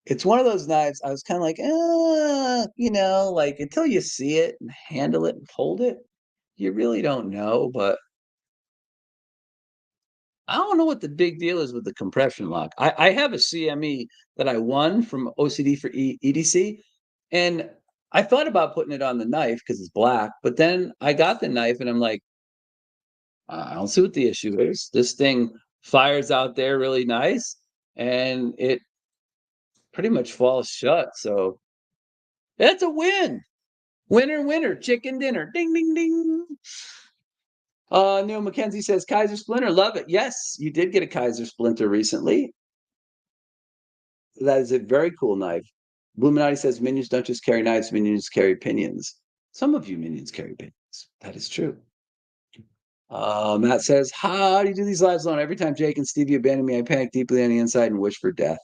It's one of those knives I was kind of like, like until you see it and handle it and hold it, you really don't know. But I don't know what the big deal is with the compression lock. I have a CME that I won from OCD for EDC, and I thought about putting it on the knife because it's black, but then I got the knife and I'm like, I don't see what the issue is. This thing fires out there really nice, and it pretty much falls shut. So that's a win. Winner, winner, chicken dinner. Ding, ding, ding. Neil McKenzie says, Kaiser Splinter, love it. Yes, you did get a Kaiser Splinter recently. That is a very cool knife. Bluminati says, minions don't just carry knives, minions carry pinions. Some of you minions carry pinions. That is true. Matt says, how do you do these lives alone? Every time Jake and Stevie abandon me, I panic deeply on the inside and wish for death.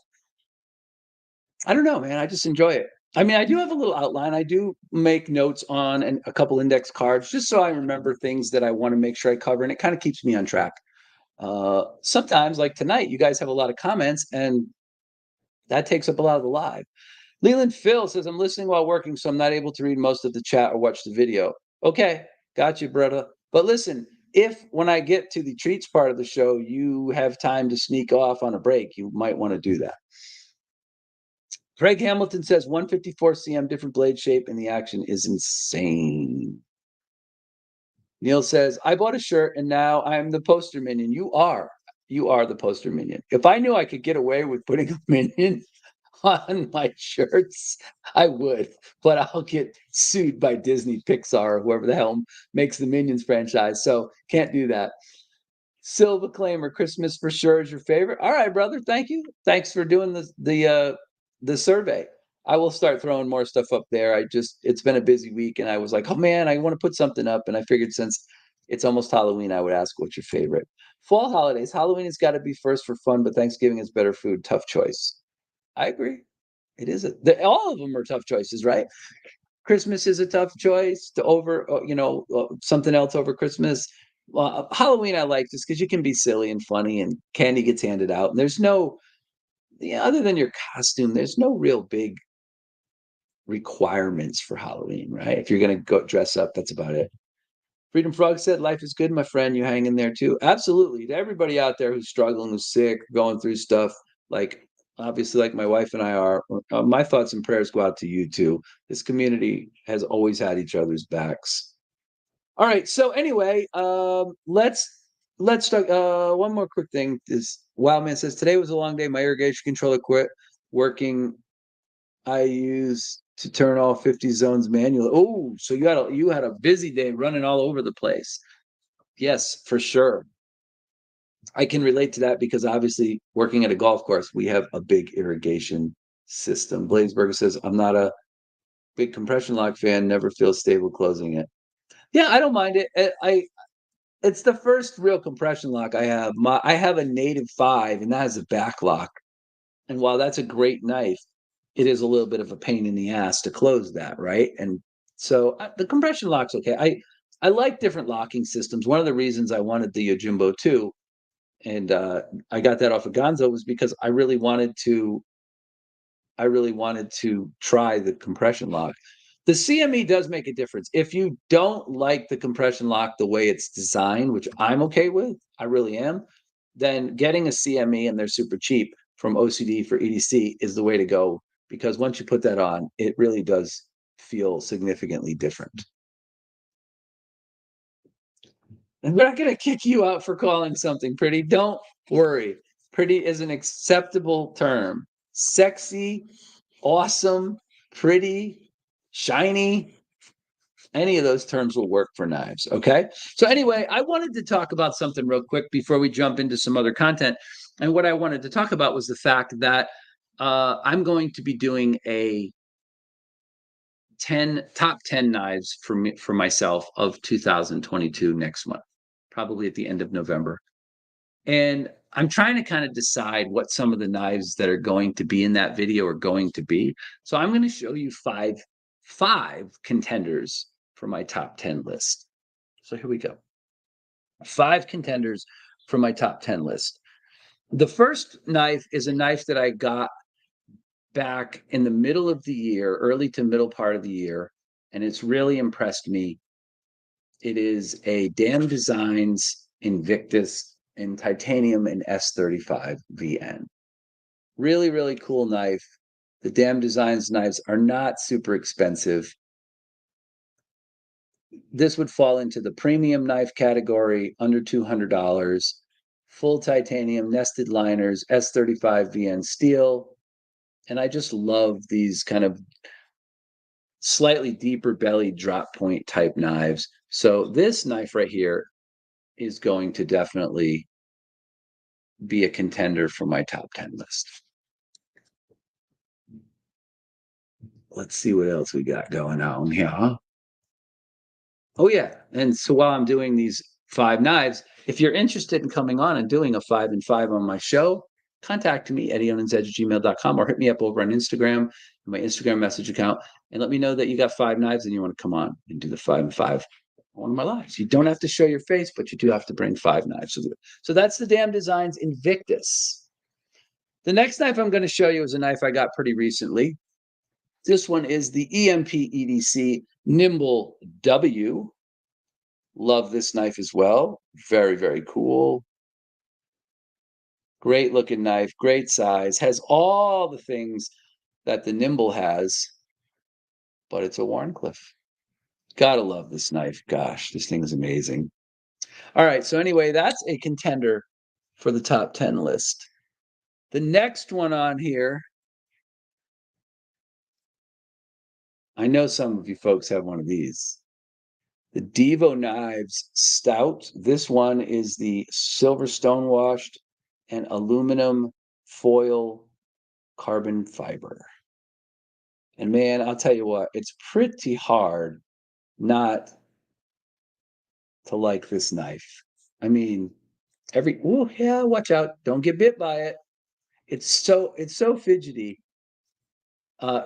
I don't know, man. I just enjoy it. I mean, I do have a little outline. I do make notes on a couple index cards just so I remember things that I want to make sure I cover, and it kind of keeps me on track. Sometimes, like tonight, you guys have a lot of comments, and that takes up a lot of the live. Leland Phil says, I'm listening while working, so I'm not able to read most of the chat or watch the video. Okay, got you, brother. But listen, if when I get to the treats part of the show, you have time to sneak off on a break, you might want to do that. Craig Hamilton says 154 cm, different blade shape, and the action is insane. Neil says, I bought a shirt and now I'm the poster minion. You are the poster minion. If I knew I could get away with putting a minion on my shirts, I would, but I'll get sued by Disney, Pixar, or whoever the hell makes the Minions franchise. So can't do that. Silva Claimer, Christmas for sure is your favorite. All right, brother. Thank you. Thanks for doing the survey. I will start throwing more stuff up there. It's been a busy week and I was like, oh man, I want to put something up. And I figured since it's almost Halloween, I would ask what's your favorite. Fall holidays. Halloween has got to be first for fun, but Thanksgiving is better food. Tough choice. I agree. It is all of them are tough choices, right? Christmas is a tough choice to over, something else over Christmas. Halloween I like just because you can be silly and funny, and candy gets handed out, and there's no, other than your costume, there's no real big requirements for Halloween, right? If you're gonna go dress up, that's about it. Freedom Frog said, "Life is good, my friend. You hang in there too." Absolutely. To everybody out there who's struggling, who's sick, going through stuff, like obviously, like my wife and I are, my thoughts and prayers go out to you too. This community has always had each other's backs. All right. So anyway, let's talk. One more quick thing is Wildman says today was a long day. My irrigation controller quit working. I used to turn all 50 zones manually. Oh, so you had a busy day running all over the place. Yes, for sure. I can relate to that because obviously working at a golf course, we have a big irrigation system. Bladesburger says, I'm not a big compression lock fan, never feel stable closing it. Yeah, I don't mind it. It's the first real compression lock I have. I have a native 5 and that has a back lock. And while that's a great knife, it is a little bit of a pain in the ass to close that, right? And so the compression lock's okay. I like different locking systems. One of the reasons I wanted the Yojimbo 2, and I got that off of Gonzo, was because I really wanted to try the compression lock. The CME does make a difference. If you don't like the compression lock the way it's designed, which I'm okay with, I really am, then getting a CME, and they're super cheap, from OCD for EDC is the way to go, because once you put that on, it really does feel significantly different. And we're not going to kick you out for calling something pretty. Don't worry. Pretty is an acceptable term. Sexy, awesome, pretty, shiny, any of those terms will work for knives. Okay. So, anyway, I wanted to talk about something real quick before we jump into some other content. And what I wanted to talk about was the fact that I'm going to be doing a top 10 knives for myself of 2022 next month, probably at the end of November. And I'm trying to kind of decide what some of the knives that are going to be in that video are going to be. So I'm going to show you five contenders for my top 10 list. So here we go. 5 contenders for my top 10 list. The first knife is a knife that I got back in the middle of the year, early to middle part of the year, and it's really impressed me. It is a Dam Designs Invictus in titanium and S35 VN. Really, really cool knife. The Dam Designs knives are not super expensive. This would fall into the premium knife category, under $200. Full titanium, nested liners, S35 VN steel. And I just love these kind of slightly deeper belly drop point type knives. So this knife right here is going to definitely be a contender for my top 10 list. Let's see what else we got going on here. Oh yeah, and so while I'm doing these 5 knives, if you're interested in coming on and doing a 5 and 5 on my show, contact me at eionansedge@gmail.com or hit me up over on Instagram, my Instagram message account, and let me know that you got 5 knives and you want to come on and do the 5 and 5 on one of my lives. You don't have to show your face, but you do have to bring 5 knives. So that's the Dam Designs Invictus. The next knife I'm going to show you is a knife I got pretty recently. This one is the EMP EDC Nimble W. Love this knife as well. Very, very cool. Great looking knife, great size, has all the things that the Nimble has, but it's a Wharncliffe. Gotta love this knife. Gosh, this thing is amazing. All right, so anyway, that's a contender for the top 10 list. The next one on here, I know some of you folks have one of these. The Devo Knives Stout. This one is the silver stonewashed and aluminum foil carbon fiber. And man, I'll tell you what, it's pretty hard not to like this knife. I mean, oh yeah, watch out, don't get bit by it. It's so fidgety.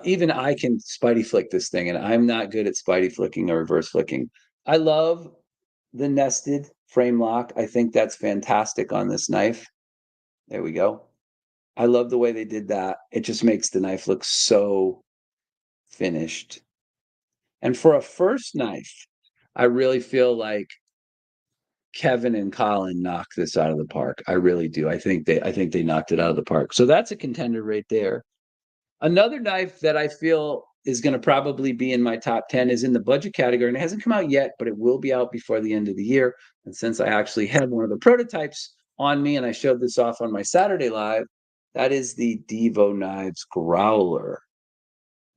Even I can spidey flick this thing, and I'm not good at spidey flicking or reverse flicking. I love the nested frame lock. I think that's fantastic on this knife. There we go. I love the way they did that. It just makes the knife look so finished. And for a first knife, I really feel like Kevin and Colin knocked this out of the park. I really do. I think they knocked it out of the park. So that's a contender right there. Another knife that I feel is going to probably be in my top 10 is in the budget category, and it hasn't come out yet, but it will be out before the end of the year. And since I actually had one of the prototypes on me and I showed this off on my Saturday live, that is the Devo Knives Growler.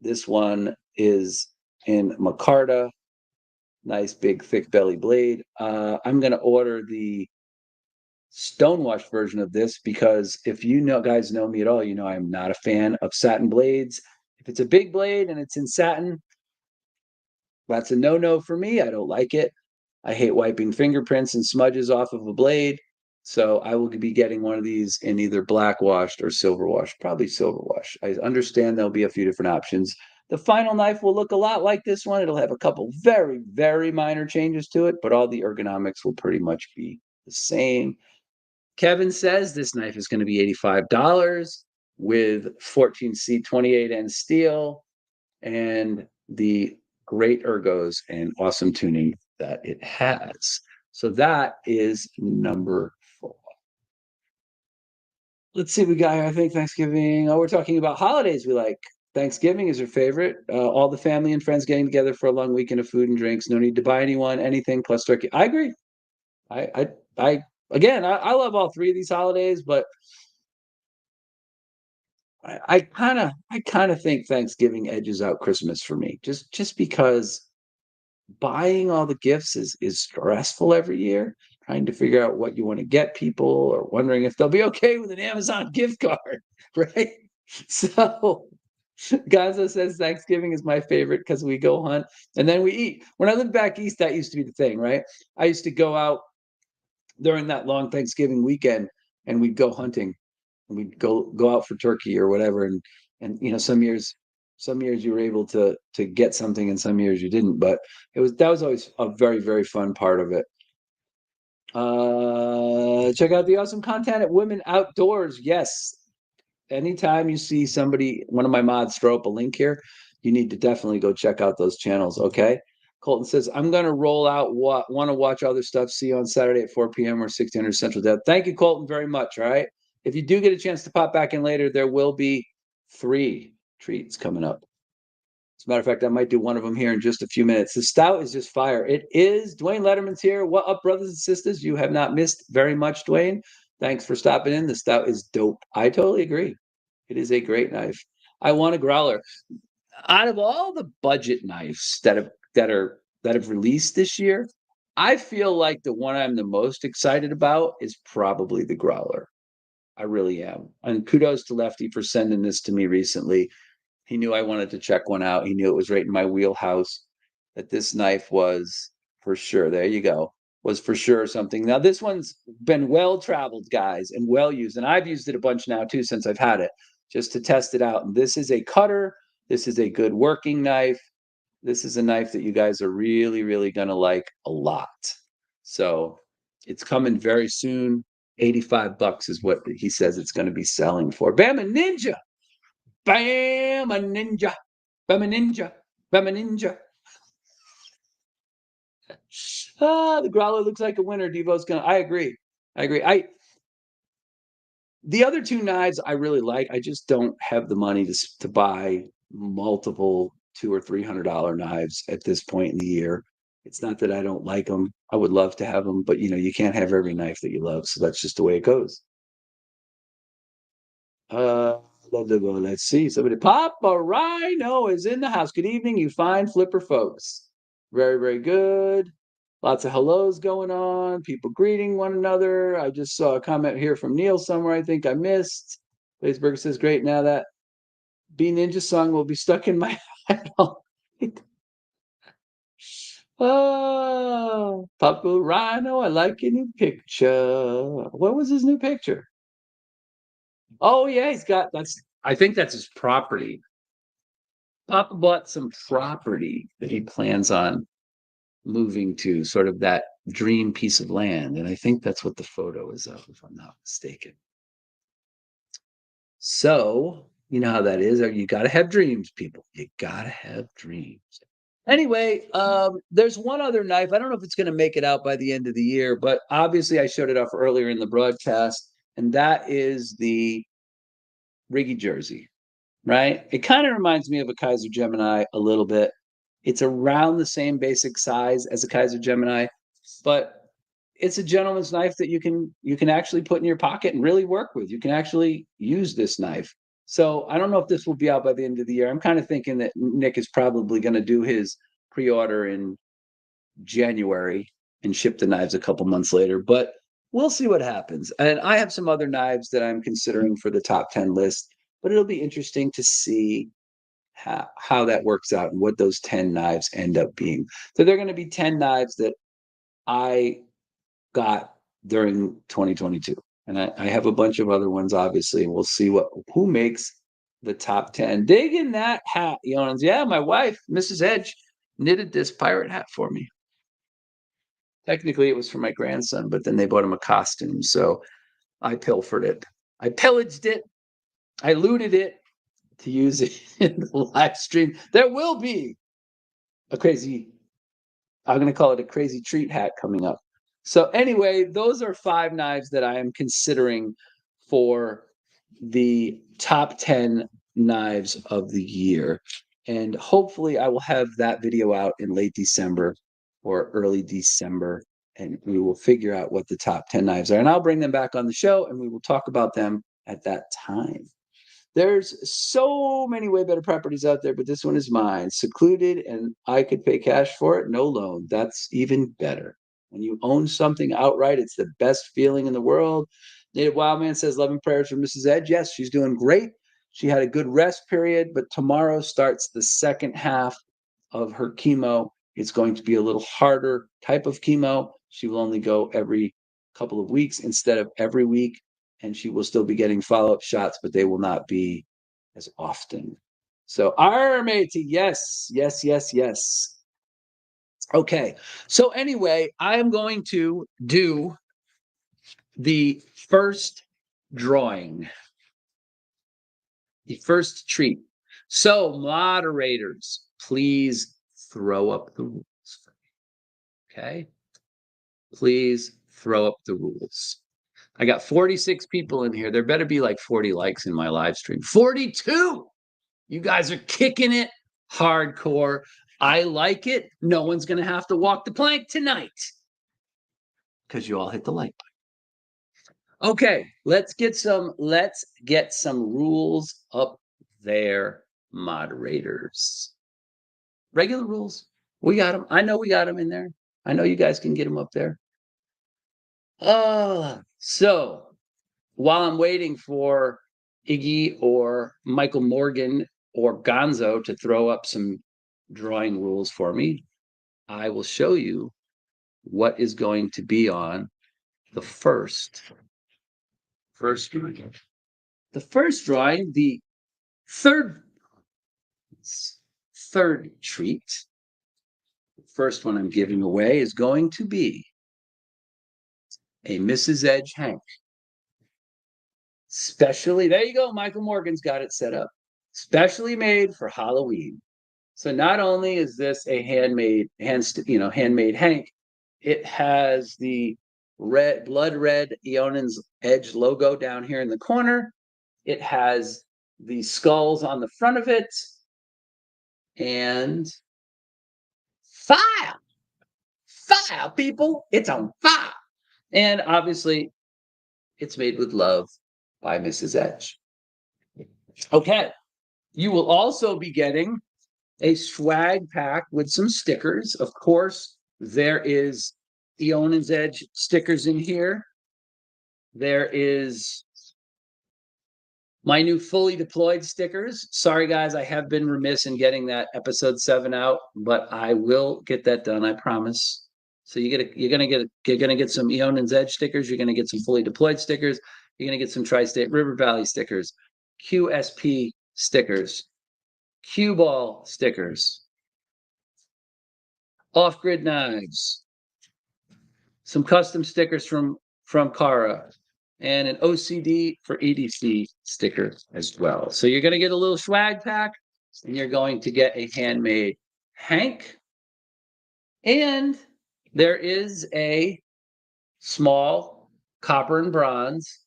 This one is in micarta, nice big thick belly blade. I'm going to order the stonewashed version of this because if you know guys know me at all, you know I'm not a fan of satin blades. If it's a big blade and it's in satin, that's a no-no for me. I don't like it. I hate wiping fingerprints and smudges off of a blade. So I will be getting one of these in either black washed or silver washed, probably silver washed. I understand there'll be a few different options. The final knife will look a lot like this one. It'll have a couple very, very minor changes to it, but all the ergonomics will pretty much be the same. Kevin says this knife is going to be $85 with 14C 28N steel and the great ergos and awesome tuning that it has. So that is number 4. Let's see, we got, I think, Thanksgiving. Oh, we're talking about holidays we like. Thanksgiving is your favorite. All the family and friends getting together for a long weekend of food and drinks. No need to buy anyone anything plus turkey. I agree. I again, I love all three of these holidays, but I kind of think Thanksgiving edges out Christmas for me, just because buying all the gifts is stressful every year. Trying to figure out what you want to get people, or wondering if they'll be okay with an Amazon gift card, right? So Gaza says Thanksgiving is my favorite because we go hunt and then we eat. When I lived back east, that used to be the thing, right? I used to go out during that long Thanksgiving weekend and we'd go hunting and we'd go out for turkey or whatever. And you know, some years you were able to get something and some years you didn't, but that was always a very, very fun part of it. Check out the awesome content at Women Outdoors. Yes. Anytime you see somebody, one of my mods throw up a link here, you need to definitely go check out those channels. Okay. Colton says, I'm going to roll out what want to watch other stuff. See you on Saturday at 4 p.m. or 1600 Central Depth. Thank you, Colton, very much. All right. If you do get a chance to pop back in later, there will be 3 treats coming up. As a matter of fact, I might do one of them here in just a few minutes. The stout is just fire. It is. Dwayne Letterman's here. What up, brothers and sisters? You have not missed very much, Dwayne. Thanks for stopping in. The stout is dope. I totally agree. It is a great knife. I want a growler. Out of all the budget knives that have released this year, I feel like the one I'm the most excited about is probably the growler. I really am. And kudos to Lefty for sending this to me recently. He knew I wanted to check one out. He knew it was right in my wheelhouse, that this knife was for sure. There you go. Was for sure something. Now, this one's been well traveled, guys, and well used. And I've used it a bunch now, too, since I've had it, just to test it out. And this is a cutter. This is a good working knife. This is a knife that you guys are really, really going to like a lot. So it's coming very soon. $85 is what he says it's going to be selling for. Bam, a ninja. Bam, a ninja. Femininja. Femininja. The growler looks like a winner. Devo's gonna. I agree. I agree. The other two knives I really like. I just don't have the money to buy multiple $200 or $300 knives at this point in the year. It's not that I don't like them. I would love to have them, but you can't have every knife that you love. So that's just the way it goes. Uh, let's see. Somebody, Papa Rhino is in the house. Good evening, you fine flipper folks. Very, very good. Lots of hellos going on. People greeting one another. I just saw a comment here from Neil somewhere. I think I missed. Blazeberger says, "Great. Now that B Ninja song will be stuck in my head." Oh, Papa Rhino, I like your new picture. What was his new picture? Oh yeah, he's got that's. I think that's his property. Papa bought some property that he plans on moving to, sort of that dream piece of land, and I think that's what the photo is of, if I'm not mistaken. So you know how that is. You got to have dreams, people. You got to have dreams. Anyway, there's one other knife. I don't know if it's going to make it out by the end of the year, but obviously I showed it off earlier in the broadcast, and that is the Riggy Jersey. Right? It kind of reminds me of a Kaiser Gemini a little bit. It's around the same basic size as a Kaiser Gemini, but it's a gentleman's knife that you can actually put in your pocket and really work with. You can actually use this knife. So I don't know if this will be out by the end of the year. I'm kind of thinking that Nick is probably going to do his pre-order in January and ship the knives a couple months later, but we'll see what happens. And I have some other knives that I'm considering for the top 10 list, but it'll be interesting to see how that works out and what those 10 knives end up being. So they're going to be 10 knives that I got during 2022. And I have a bunch of other ones, obviously, and we'll see who makes the top 10. Dig in that hat, Eionan. Yeah, my wife, Mrs. Edge, knitted this pirate hat for me. Technically, it was for my grandson, but then they bought him a costume. So I pilfered it. I pillaged it. I looted it to use it in the live stream. There will be a crazy, I'm going to call it a crazy treat hat coming up. So, anyway, those are 5 knives that I am considering for the top 10 knives of the year. And hopefully, I will have that video out in late December or early December, and we will figure out what the top 10 knives are. And I'll bring them back on the show and we will talk about them at that time. There's so many way better properties out there, but this one is mine. Secluded, and I could pay cash for it, no loan. That's even better. When you own something outright, it's the best feeling in the world. Native Wildman says, loving prayers for Mrs. Edge. Yes, she's doing great. She had a good rest period, but tomorrow starts the second half of her chemo. It's going to be a little harder type of chemo. She will only go every couple of weeks instead of every week, and she will still be getting follow-up shots, but they will not be as often. So, matey, yes, yes, yes, yes. Okay. So anyway, I am going to do the first drawing, the first treat. So, moderators, please throw up the rules for me. Okay. Please throw up the rules. I got 46 people in here. There better be like 40 likes in my live stream. 42! You guys are kicking it hardcore. I like it. No one's going to have to walk the plank tonight because you all hit the like button. Okay, let's get some rules up there, moderators. Regular rules. We got them. I know we got them in there. I know you guys can get them up there. So while I'm waiting for Iggy or Michael Morgan or Gonzo to throw up some drawing rules for me, I will show you what is going to be on the first drawing. The first drawing, the third treat, the first one I'm giving away is going to be a Mrs. Edge Hank. Specially, there you go. Michael Morgan's got it set up. Specially made for Halloween. So not only is this a handmade handmade hank, it has the blood red Eionan's Edge logo down here in the corner. It has the skulls on the front of it, and fire, fire, people! It's on fire, and obviously, it's made with love by Mrs. Edge. Okay, you will also be getting a swag pack with some stickers. Of course, there is Eionan's Edge stickers in here. There is my new fully deployed stickers. Sorry, guys, I have been remiss in getting that episode 7 out, but I will get that done. I promise. So you're gonna get some Eionan's Edge stickers. You're gonna get some fully deployed stickers. You're gonna get some Tri-State River Valley stickers, QSP stickers, cue ball stickers, off-grid knives, some custom stickers from Kara, and an OCD for EDC sticker as well. So you're going to get a little swag pack, and you're going to get a handmade hank. And there is a small copper and bronze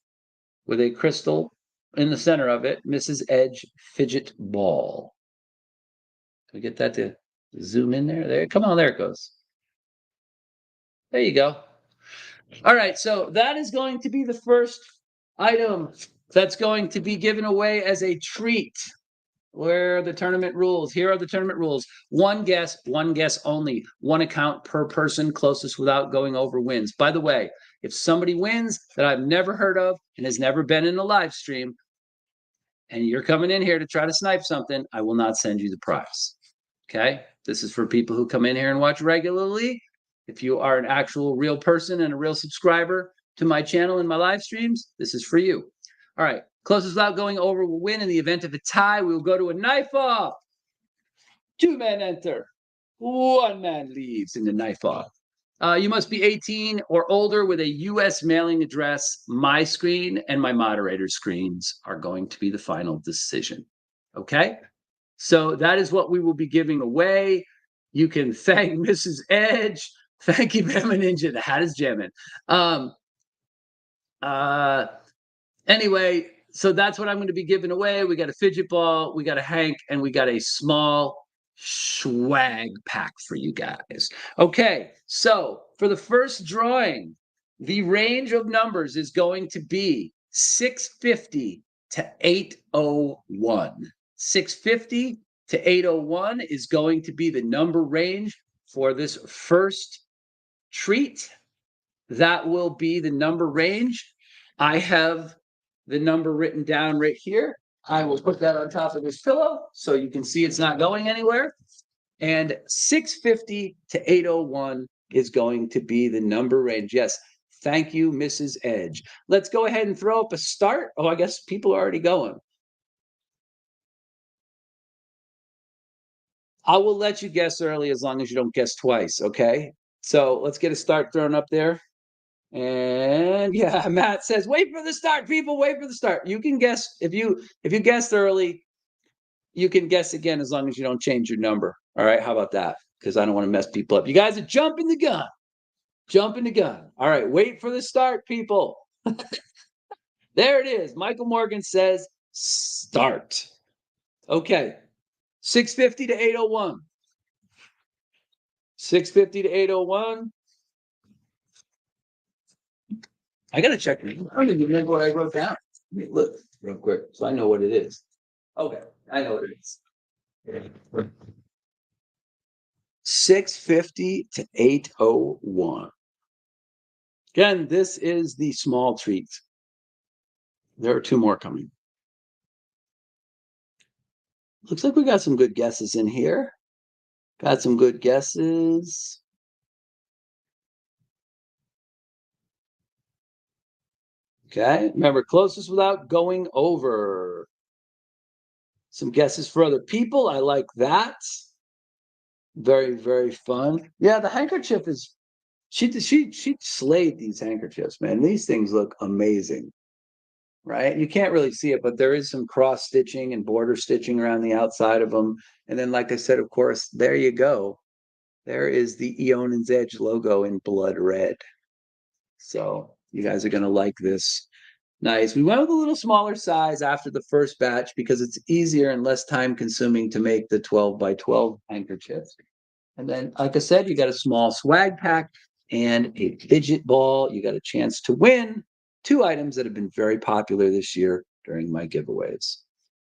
with a crystal in the center of it, Mrs. Edge fidget ball. Can we get that to zoom in there? There, come on, there it goes. There you go. All right, so that is going to be the first item that's going to be given away as a treat. Where are the tournament rules? Here are the tournament rules. One guess only. One account per person, closest without going over wins. By the way, if somebody wins that I've never heard of and has never been in a live stream, and you're coming in here to try to snipe something, I will not send you the prize. Okay? This is for people who come in here and watch regularly. If you are an actual real person and a real subscriber to my channel and my live streams, this is for you. All right. Closest without going over will win. In the event of a tie, we will go to a knife off. 2 men enter. 1 man leaves in the knife off. You must be 18 or older with a U.S. mailing address. My screen and my moderator's screens are going to be the final decision. Okay? So that is what we will be giving away. You can thank Mrs. Edge. Thank you, Bama Ninja. The hat is jamming. Anyway, so that's what I'm going to be giving away. We got a fidget ball, we got a hank, and we got a small swag pack for you guys. Okay, so for the first drawing, the range of numbers is going to be 650 to 801. 650 to 801 is going to be the number range for this first treat. That will be the number range. I have the number written down right here. I will put that on top of this pillow so you can see it's not going anywhere. And 650 to 801 is going to be the number range. Yes, thank you, Mrs. Edge. Let's go ahead and throw up a start. Oh, I guess people are already going. I will let you guess early as long as you don't guess twice, okay? So let's get a start thrown up there. And yeah, Matt says, wait for the start, people, wait for the start. You can guess if you guessed early, you can guess again as long as you don't change your number. All right, how about that? Because I don't want to mess people up. You guys are jumping the gun. Jumping the gun. All right, wait for the start, people. There it is. Michael Morgan says start. Okay. 650 to 801. 650 to 801. I gotta check. I don't even remember what I wrote down. Let me look real quick so I know what it is. Okay, I know what it is. 650 to 801. Again, this is the small treat. There are 2 more coming. Looks like we got some good guesses in here. Got some good guesses. Okay, remember, closest without going over. Some guesses for other people. I like that. Very, very fun. Yeah, the handkerchief is, she slayed these handkerchiefs, man. These things look amazing. right? You can't really see it, but there is some cross stitching and border stitching around the outside of them. And then, like I said, of course, there you go. There is the Eionan's Edge logo in blood red. So you guys are going to like this. Nice. We went with a little smaller size after the first batch because it's easier and less time consuming to make the 12 by 12 handkerchiefs. And then, like I said, you got a small swag pack and a fidget ball. You got a chance to win 2 items that have been very popular this year during my giveaways.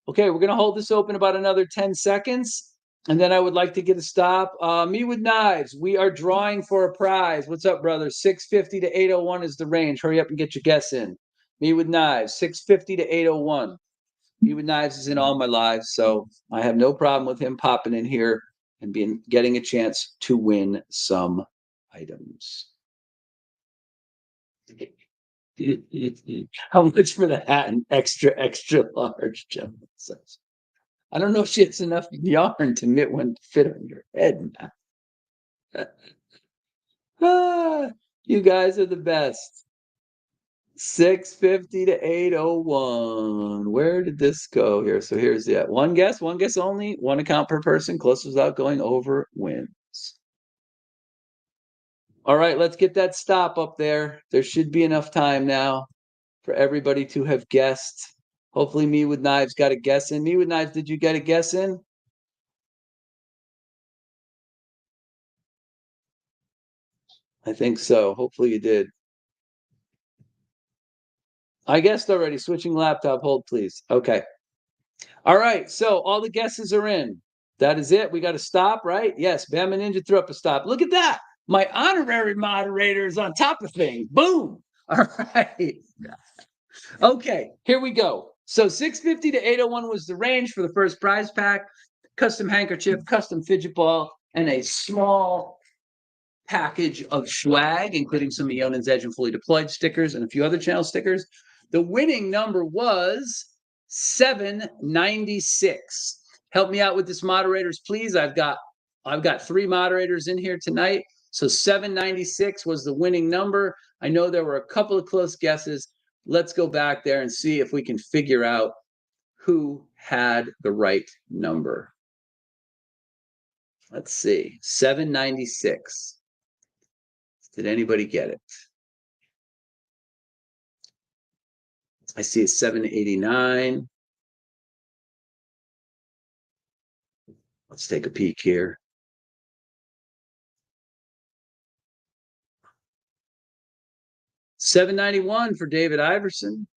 Okay, we're going to hold this open about another 10 seconds. And then I would like to get a stop. Me with Knives, we are drawing for a prize. What's up, brother? 650 to 801 is the range. Hurry up and get your guess in. Me with Knives, 650 to 801. Me with Knives is in all my lives, so I have no problem with him popping in here and getting a chance to win some items. How much for the hat and extra large, Jim says. I don't know if she has enough yarn to knit one to fit on your head now. You guys are the best. 650 to 801. Where did this go here? So here's the one guess only, 1 account per person. Closest without going over wins. All right, let's get that stop up there. There should be enough time now for everybody to have guessed. Hopefully, Me with Knives got a guess in. Me with Knives, did you get a guess in? I think so. Hopefully you did. I guessed already. Switching laptop. Hold, please. Okay. All right. So all the guesses are in. That is it. We got to stop, right? Yes. Bama Ninja threw up a stop. Look at that. My honorary moderator is on top of things. Boom. All right. Okay. Here we go. So 650 to 801 was the range for the first prize pack. Custom handkerchief, custom fidget ball, and a small package of swag, including some Eionan's Edge and Fully Deployed stickers and a few other channel stickers. The winning number was 796. Help me out with this, moderators, please. I've got 3 moderators in here tonight. So 796 was the winning number. I know there were a couple of close guesses. Let's go back there and see if we can figure out who had the right number. Let's see. 796. Did anybody get it? I see a 789. Let's take a peek here. $791 for David Iverson.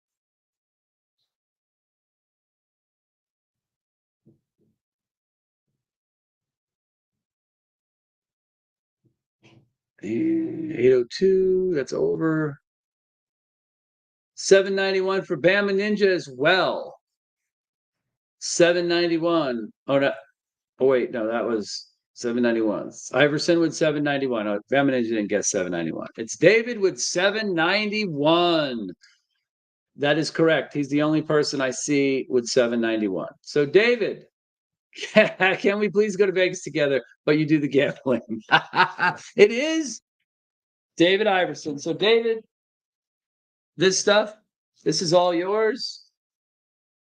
And 802, that's over. 791 for Bama Ninja as well. 791. Oh, no. Oh, wait, no, that was 791. Iverson with 791. Oh, Bama Ninja didn't guess 791. It's David with 791. That is correct. He's the only person I see with 791. So, David, can we please go to Vegas together? But you do the gambling. It is David Iverson. So, David, this is all yours.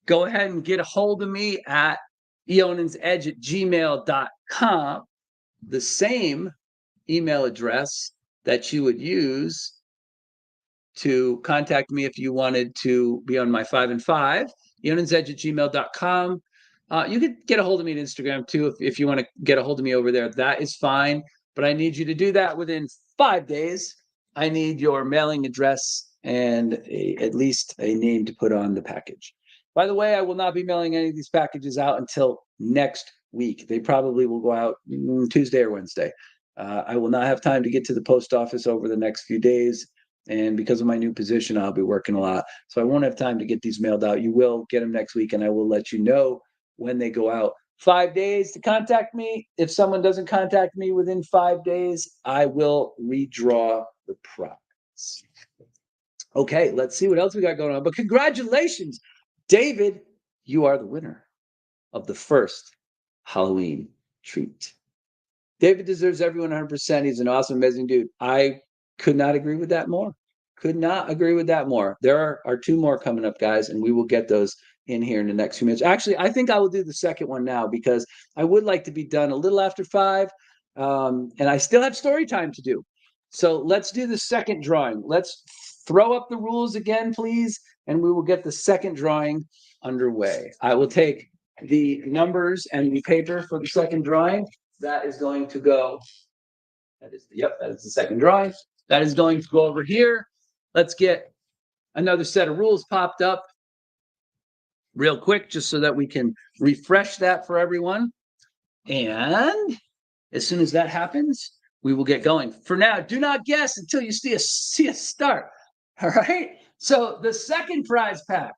Go ahead and get a hold of me at eionansedge@gmail.com. The same email address that you would use to contact me if you wanted to be on my 5 and 5, eionansedge@gmail.com. You could get a hold of me on Instagram too if you want to get a hold of me over there. That is fine, but I need you to do that within 5 days. I need your mailing address and at least a name to put on the package. By the way, I will not be mailing any of these packages out until next week. They probably will go out Tuesday or Wednesday. I will not have time to get to the post office over the next few days. And because of my new position, I'll be working a lot. So I won't have time to get these mailed out. You will get them next week, and I will let you know when they go out. 5 days to contact me. If someone doesn't contact me within 5 days, I will redraw the prize. Okay, let's see what else we got going on. But congratulations, David. You are the winner of the first Halloween treat. David deserves everyone 100%. He's an awesome, amazing dude. I could not agree with that more. Could not agree with that more. There are two more coming up, guys, and we will get those in here in the next few minutes. Actually, I think I will do the second one now because I would like to be done a little after 5, and I still have story time to do. So let's do the second drawing. Let's throw up the rules again, please, and we will get the second drawing underway. I will take the numbers and the paper for the second drawing. That is going to go. That is the second drawing. That is going to go over here. Let's get another set of rules popped up real quick, just so that we can refresh that for everyone. And as soon as that happens, we will get going. For now, do not guess until you see a start. All right. So the second prize pack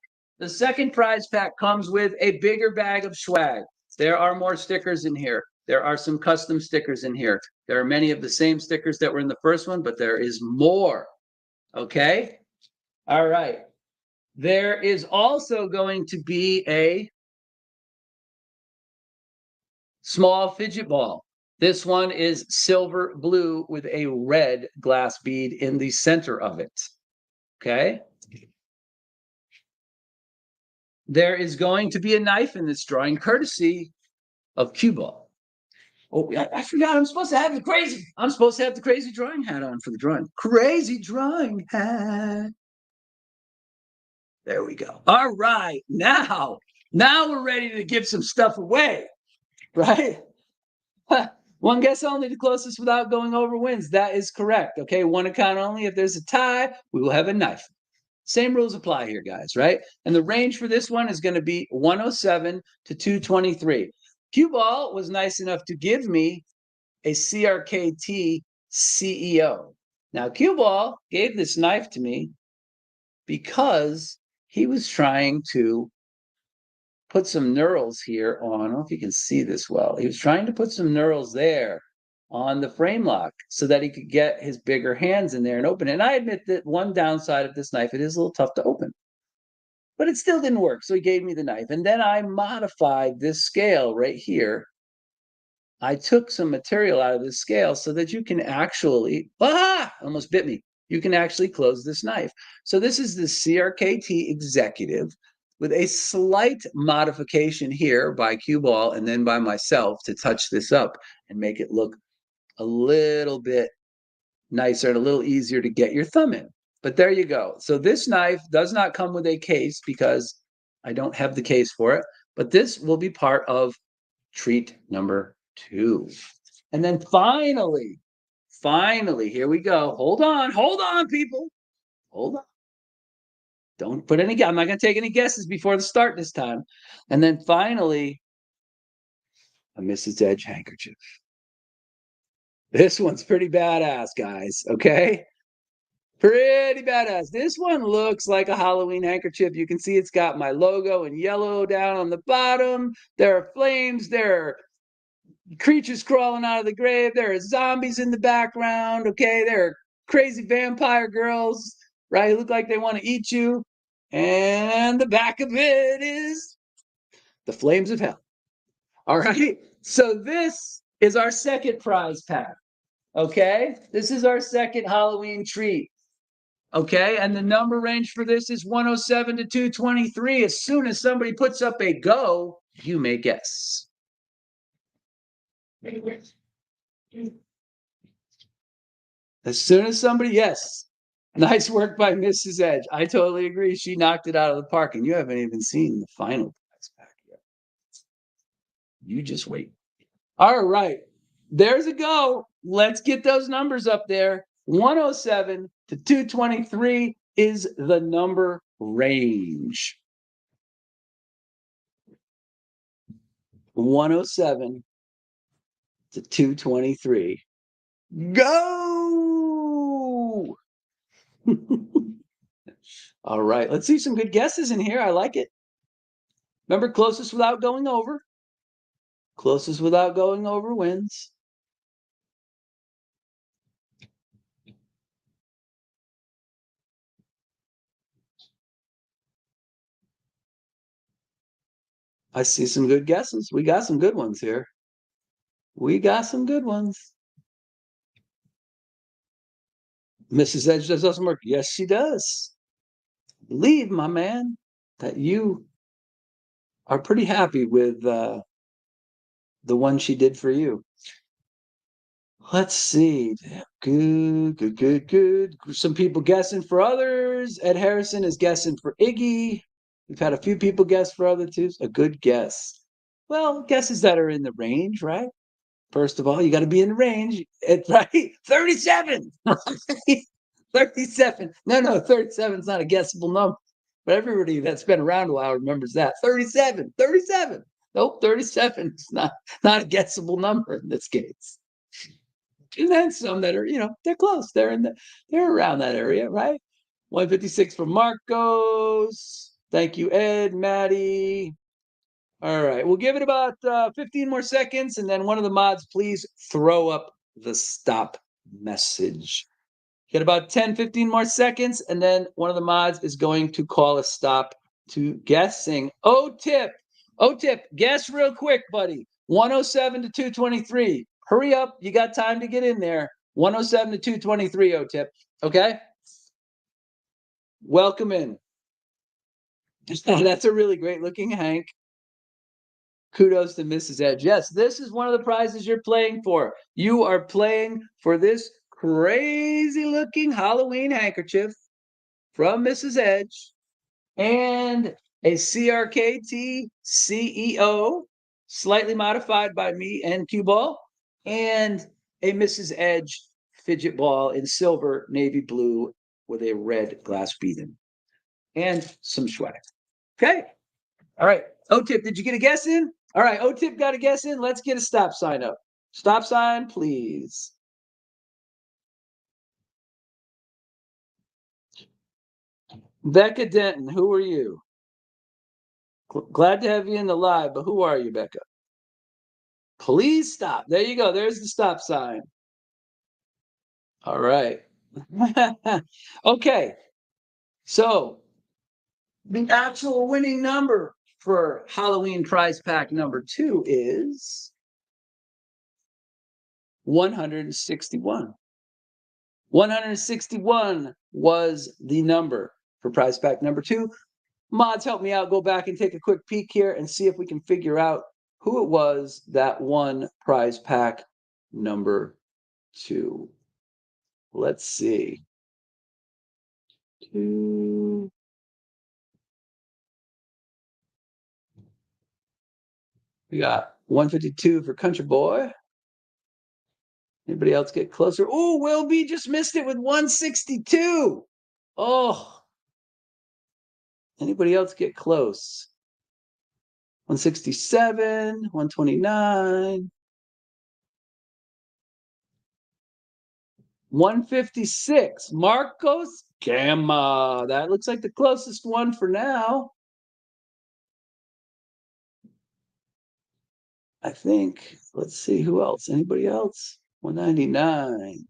comes with a bigger bag of swag. There are more stickers in here. There are some custom stickers in here. There are many of the same stickers that were in the first one, but there is more. Okay. All right. There is also going to be a small fidget ball. This one is silver blue with a red glass bead in the center of it. Okay. There is going to be a knife in this drawing, courtesy of Cue Ball. Oh, I forgot. I'm supposed to have the crazy drawing hat on for the drawing. Crazy drawing hat. There we go. All right. Now we're ready to give some stuff away, right? One guess only, the closest without going over wins. That is correct. Okay, one account only. If there's a tie, we will have a knife. Same rules apply here, guys, right? And the range for this one is going to be 107 to 223. Cue Ball was nice enough to give me a CRKT CEO. Now, Cue Ball gave this knife to me because he was trying to put some knurls here on. I don't know if you can see this well. He was trying to put some knurls there on the frame lock so that he could get his bigger hands in there and open it. And I admit that one downside of this knife, it is a little tough to open. But it still didn't work, so he gave me the knife. And then I modified this scale right here. I took some material out of this scale so that you can actually, almost bit me. You can actually close this knife. So this is the CRKT Executive with a slight modification here by Cue Ball and then by myself to touch this up and make it look a little bit nicer and a little easier to get your thumb in. But there you go. So this knife does not come with a case because I don't have the case for it, but this will be part of treat number 2. And then finally, here we go. Hold on, people. Hold on. Don't put any, I'm not going to take any guesses before the start this time. And then finally, a Mrs. Edge handkerchief. This one's pretty badass, guys, okay? Pretty badass. This one looks like a Halloween handkerchief. You can see it's got my logo in yellow down on the bottom. There are flames. There are creatures crawling out of the grave. There are zombies in the background, okay? There are crazy vampire girls, right? Who look like they want to eat you. And the back of it is the flames of hell. All right. So this is our second prize pack. Okay. This is our second Halloween treat. Okay. And the number range for this is 107 to 223. As soon as somebody puts up a go, you may guess. As soon as somebody, yes. Nice work by Mrs. Edge. I totally agree. She knocked it out of the park, and you haven't even seen the final prize pack yet. You just wait. All right. There's a go. Let's get those numbers up there. 107 to 223 is the number range. 107 to 223. Go! All right, let's see some good guesses in here. I like it. Remember, closest without going over. Closest without going over wins. I see some good guesses. We got some good ones here. We got some good ones. Mrs. Edge does awesome work. Yes, she does. Believe, my man, that you are pretty happy with the one she did for you. Let's see. Good, good, good, good. Some people guessing for others. Ed Harrison is guessing for Iggy. We've had a few people guess for other two. A good guess. Well, guesses that are in the range, right? First of all, you got to be in the range. It's right. 37. Right? 37. No, 37 is not a guessable number. But everybody that's been around a while remembers that. 37. 37. Nope, 37 is not a guessable number in this case. And then some that are, they're close. They're around that area, right? 156 for Marcos. Thank you, Ed, Maddie. All right, we'll give it about 15 more seconds, and then one of the mods, please throw up the stop message. Get about 10, 15 more seconds, and then one of the mods is going to call a stop to guessing. O-tip, guess real quick, buddy. 107 to 223. Hurry up, you got time to get in there. 107 to 223, O-tip, okay? Welcome in. That's a really great looking Hank. Kudos to Mrs. Edge. Yes, this is one of the prizes you're playing for. You are playing for this crazy looking Halloween handkerchief from Mrs. Edge and a CRKT CEO, slightly modified by me and Cue Ball, and a Mrs. Edge fidget ball in silver, navy blue with a red glass beading, and some swag. Okay. All right. O-tip, did you get a guess in? All right. O-tip got a guess in. Let's get a stop sign up. Stop sign, please. Becca Denton, who are you? Glad to have you in the live, but who are you, Becca? Please stop. There you go. There's the stop sign. All right. Okay. So the actual winning number for Halloween prize pack number 2 is 161. 161 was the number for prize pack number 2. Mods, help me out. Go back and take a quick peek here and see if we can figure out who it was that won prize pack number 2. Let's see. 2. We got 152 for Country Boy. Anybody else get closer? Oh, Will B just missed it with 162. Oh. Anybody else get close? 167, 129. 156. Marcos Gamma. That looks like the closest one for now. I think. Let's see who else. Anybody else? 199.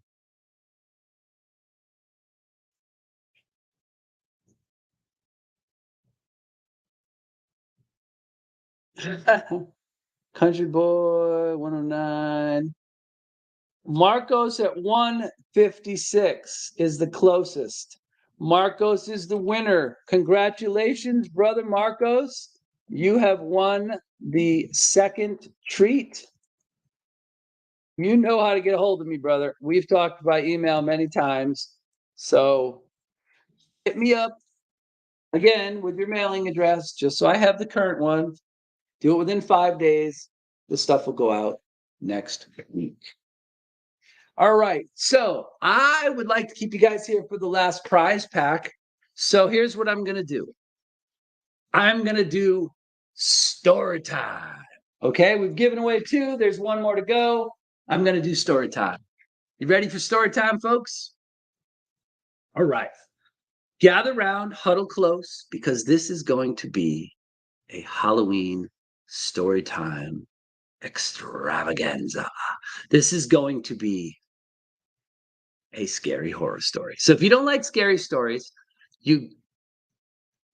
Country Boy, 109. Marcos at 156 is the closest. Marcos is the winner. Congratulations, brother Marcos. You have won the second treat. You know how to get a hold of me, brother. We've talked by email many times. So hit me up again with your mailing address, just so I have the current one. Do it within 5 days. The stuff will go out next week. All right. So I would like to keep you guys here for the last prize pack. So here's what I'm going to do. I'm going to do story time. Okay. We've given away 2. There's 1 more to go. I'm going to do story time. You ready for story time, folks? All right. Gather round, huddle close, because this is going to be a Halloween story time extravaganza. This is going to be a scary horror story. So if you don't like scary stories, you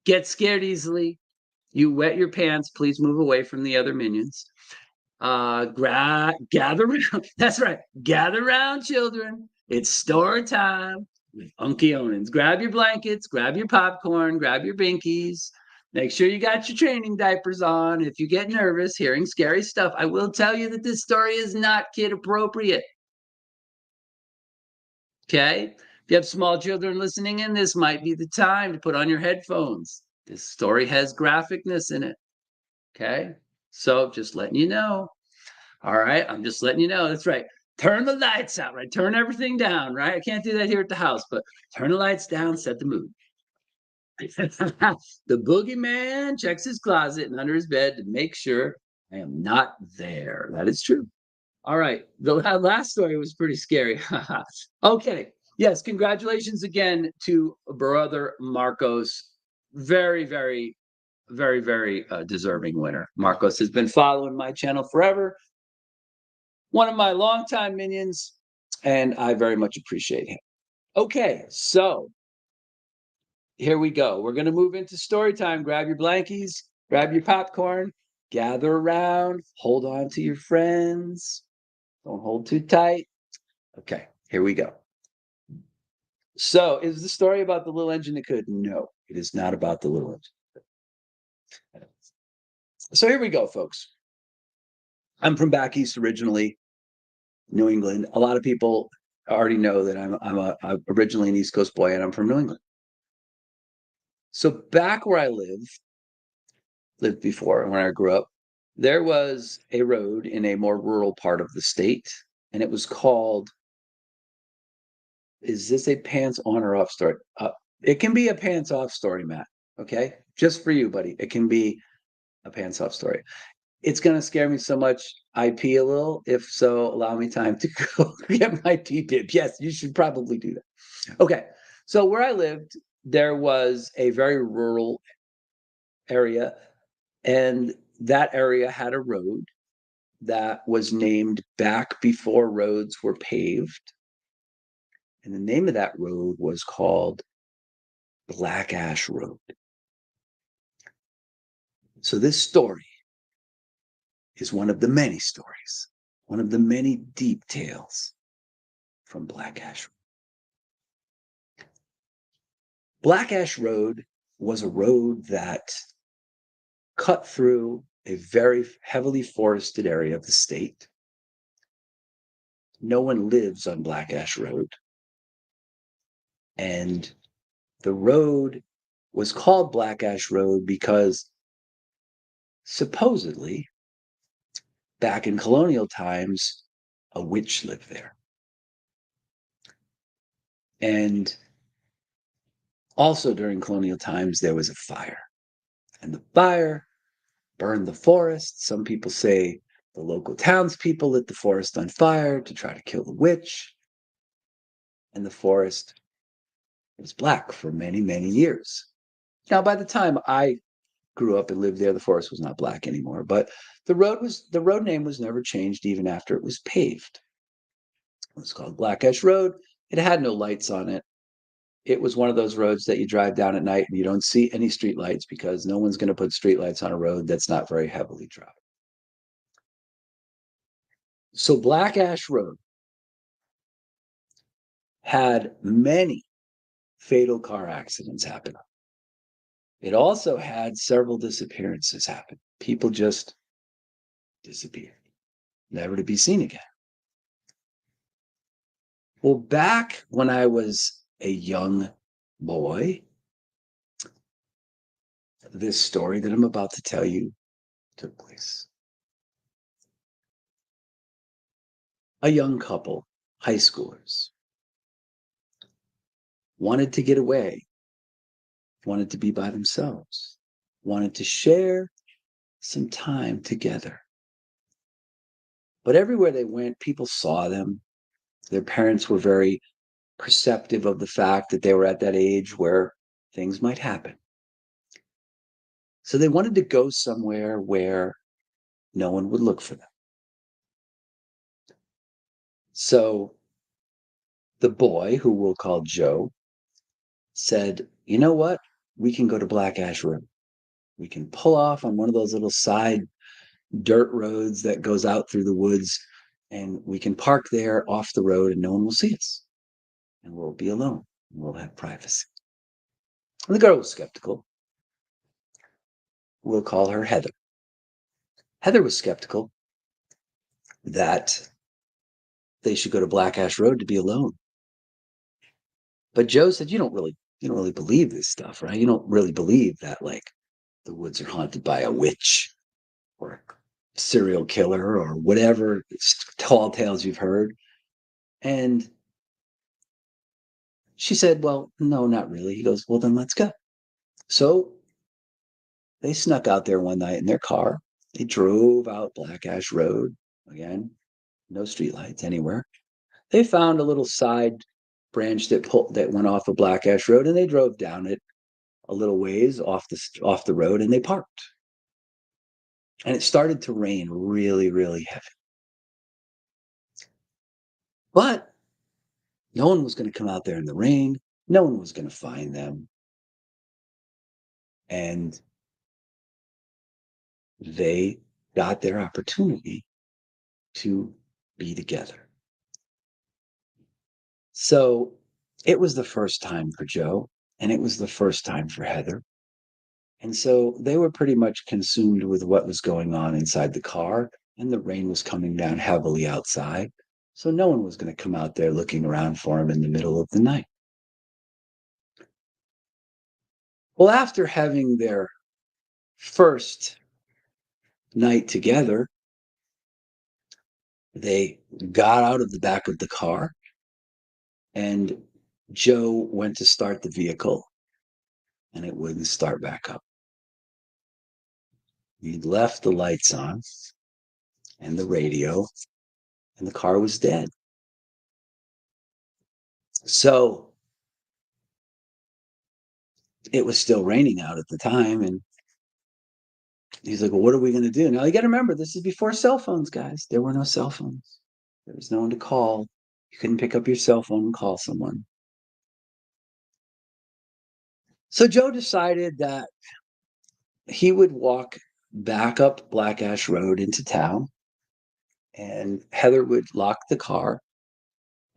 get scared easily, you wet your pants, please move away from the other minions. Gather around. That's right. Gather around, children. It's story time. with Unky Eionans. Grab your blankets, grab your popcorn, grab your binkies. Make sure you got your training diapers on. If you get nervous hearing scary stuff, I will tell you that this story is not kid appropriate. Okay? If you have small children listening in, this might be the time to put on your headphones. This story has graphicness in it. Okay? So just letting you know. All right, I'm just letting you know. That's right. Turn the lights out, right? Turn everything down, right? I can't do that here at the house, but turn the lights down, set the mood. The boogeyman checks his closet and under his bed to make sure I am not there. That is true. All right. The last story was pretty scary. Okay. Yes. Congratulations again to brother Marcos. Very, very, very, very deserving winner. Marcos has been following my channel forever. One of my longtime minions, and I very much appreciate him. Okay, so here we go. We're going to move into story time. Grab your blankies, grab your popcorn, gather around, hold on to your friends. Don't hold too tight. Okay, here we go. So, is the story about the little engine that could? No, it is not about the little engine. So, here we go, folks. I'm from back east originally, New England. A lot of people already know that I'm originally an East Coast boy and I'm from New England. So back where I lived before when I grew up, there was a road in a more rural part of the state, and it was called, is this a pants on or off story? It can be a pants off story, Matt. Okay. Just for you, buddy. It can be a pants off story. It's going to scare me so much. I pee a little. If so, allow me time to go get my pee dip. Yes, you should probably do that. Okay. So where I lived, there was a very rural area, and that area had a road that was named back before roads were paved. And the name of that road was called Black Ash Road. So this story is one of the many stories, one of the many deep tales from Black Ash Road. Black Ash Road was a road that cut through a very heavily forested area of the state. No one lives on Black Ash Road. And the road was called Black Ash Road because supposedly back in colonial times, a witch lived there. And also during colonial times, there was a fire. And the fire burned the forest. Some people say the local townspeople lit the forest on fire to try to kill the witch. And the forest was black for many, many years. Now, by the time I grew up and lived there, the forest was not black anymore. But the road name was never changed even after it was paved. It was called Black Ash Road. It had no lights on it. It was one of those roads that you drive down at night and you don't see any street lights because no one's going to put street lights on a road that's not very heavily traveled. So Black Ash Road had many fatal car accidents happen. It also had several disappearances happen. People just disappeared, never to be seen again. Well, back when I was a young boy, this story that I'm about to tell you took place. A young couple, high schoolers, wanted to get away, wanted to be by themselves, wanted to share some time together. But everywhere they went, people saw them. Their parents were very perceptive of the fact that they were at that age where things might happen. So they wanted to go somewhere where no one would look for them. So the boy, who we'll call Joe, said, you know what? We can go to Black Ash Road. We can pull off on one of those little side dirt roads that goes out through the woods, and we can park there off the road and no one will see us and we'll be alone. We'll have privacy. And the girl was skeptical. We'll call her Heather. Heather was skeptical that they should go to Black Ash Road to be alone. But Joe said, you don't really believe this stuff, right? You don't really believe that like the woods are haunted by a witch or a serial killer or whatever tall tales you've heard. And she said, well, no, not really. He goes, well, then let's go. So they snuck out there one night in their car. They drove out Black Ash Road. Again, no streetlights anywhere. They found a little side branch that went off of Black Ash Road, and they drove down it a little ways off the road, and they parked. And it started to rain really, really heavy. But no one was going to come out there in the rain. No one was going to find them. And they got their opportunity to be together. So it was the first time for Joe, and it was the first time for Heather. And so they were pretty much consumed with what was going on inside the car, and the rain was coming down heavily outside. So no one was going to come out there looking around for him in the middle of the night. Well, after having their first night together, they got out of the back of the car, and Joe went to start the vehicle, and it wouldn't start back up. He'd left the lights on and the radio, and the car was dead. So it was still raining out at the time, and he's like, well, what are we going to do? Now, you got to remember, this is before cell phones, guys. There were no cell phones. There was no one to call. You couldn't pick up your cell phone and call someone. So Joe decided that he would walk back up Black Ash Road into town, and Heather would lock the car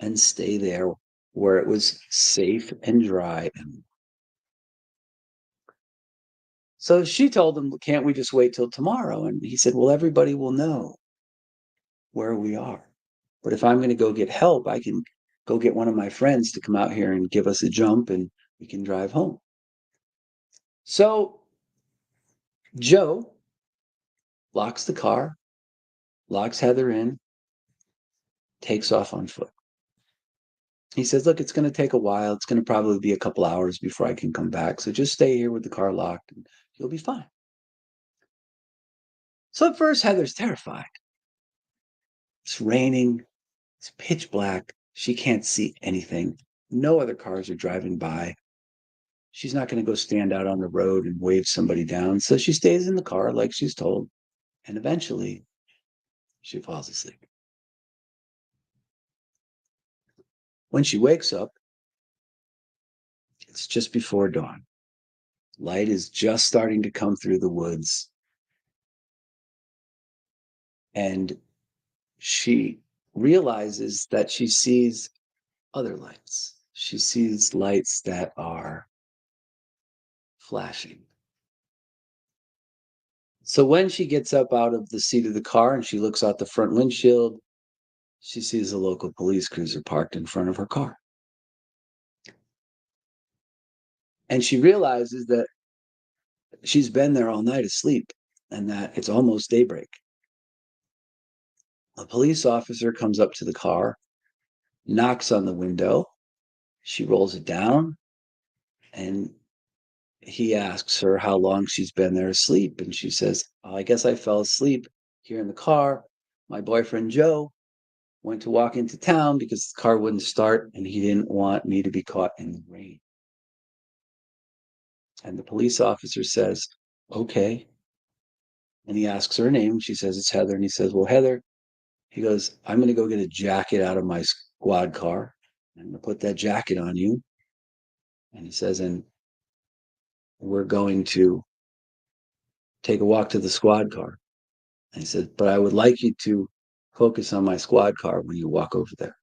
and stay there where it was safe and dry. So she told him, can't we just wait till tomorrow? And he said, well, everybody will know where we are. But if I'm going to go get help, I can go get one of my friends to come out here and give us a jump, and we can drive home. So Joe locks the car, locks Heather in, takes off on foot. He says, look, it's going to take a while. It's going to probably be a couple hours before I can come back. So just stay here with the car locked and you'll be fine. So at first, Heather's terrified. It's raining. It's pitch black. She can't see anything. No other cars are driving by. She's not going to go stand out on the road and wave somebody down. So she stays in the car like she's told. And eventually, she falls asleep. When she wakes up, it's just before dawn. Light is just starting to come through the woods. And she realizes that she sees other lights. She sees lights that are flashing. So when she gets up out of the seat of the car and she looks out the front windshield, she sees a local police cruiser parked in front of her car. And she realizes that she's been there all night asleep and that it's almost daybreak. A police officer comes up to the car, knocks on the window. She rolls it down, and he asks her how long she's been there asleep. And she says, oh, I guess I fell asleep here in the car. My boyfriend, Joe, went to walk into town because the car wouldn't start and he didn't want me to be caught in the rain. And the police officer says, okay. And he asks her name. She says, it's Heather. And he says, well, Heather, he goes, I'm going to go get a jacket out of my squad car. I'm going to put that jacket on you. And he says, and we're going to take a walk to the squad car. And he said, but I would like you to focus on my squad car when you walk over there.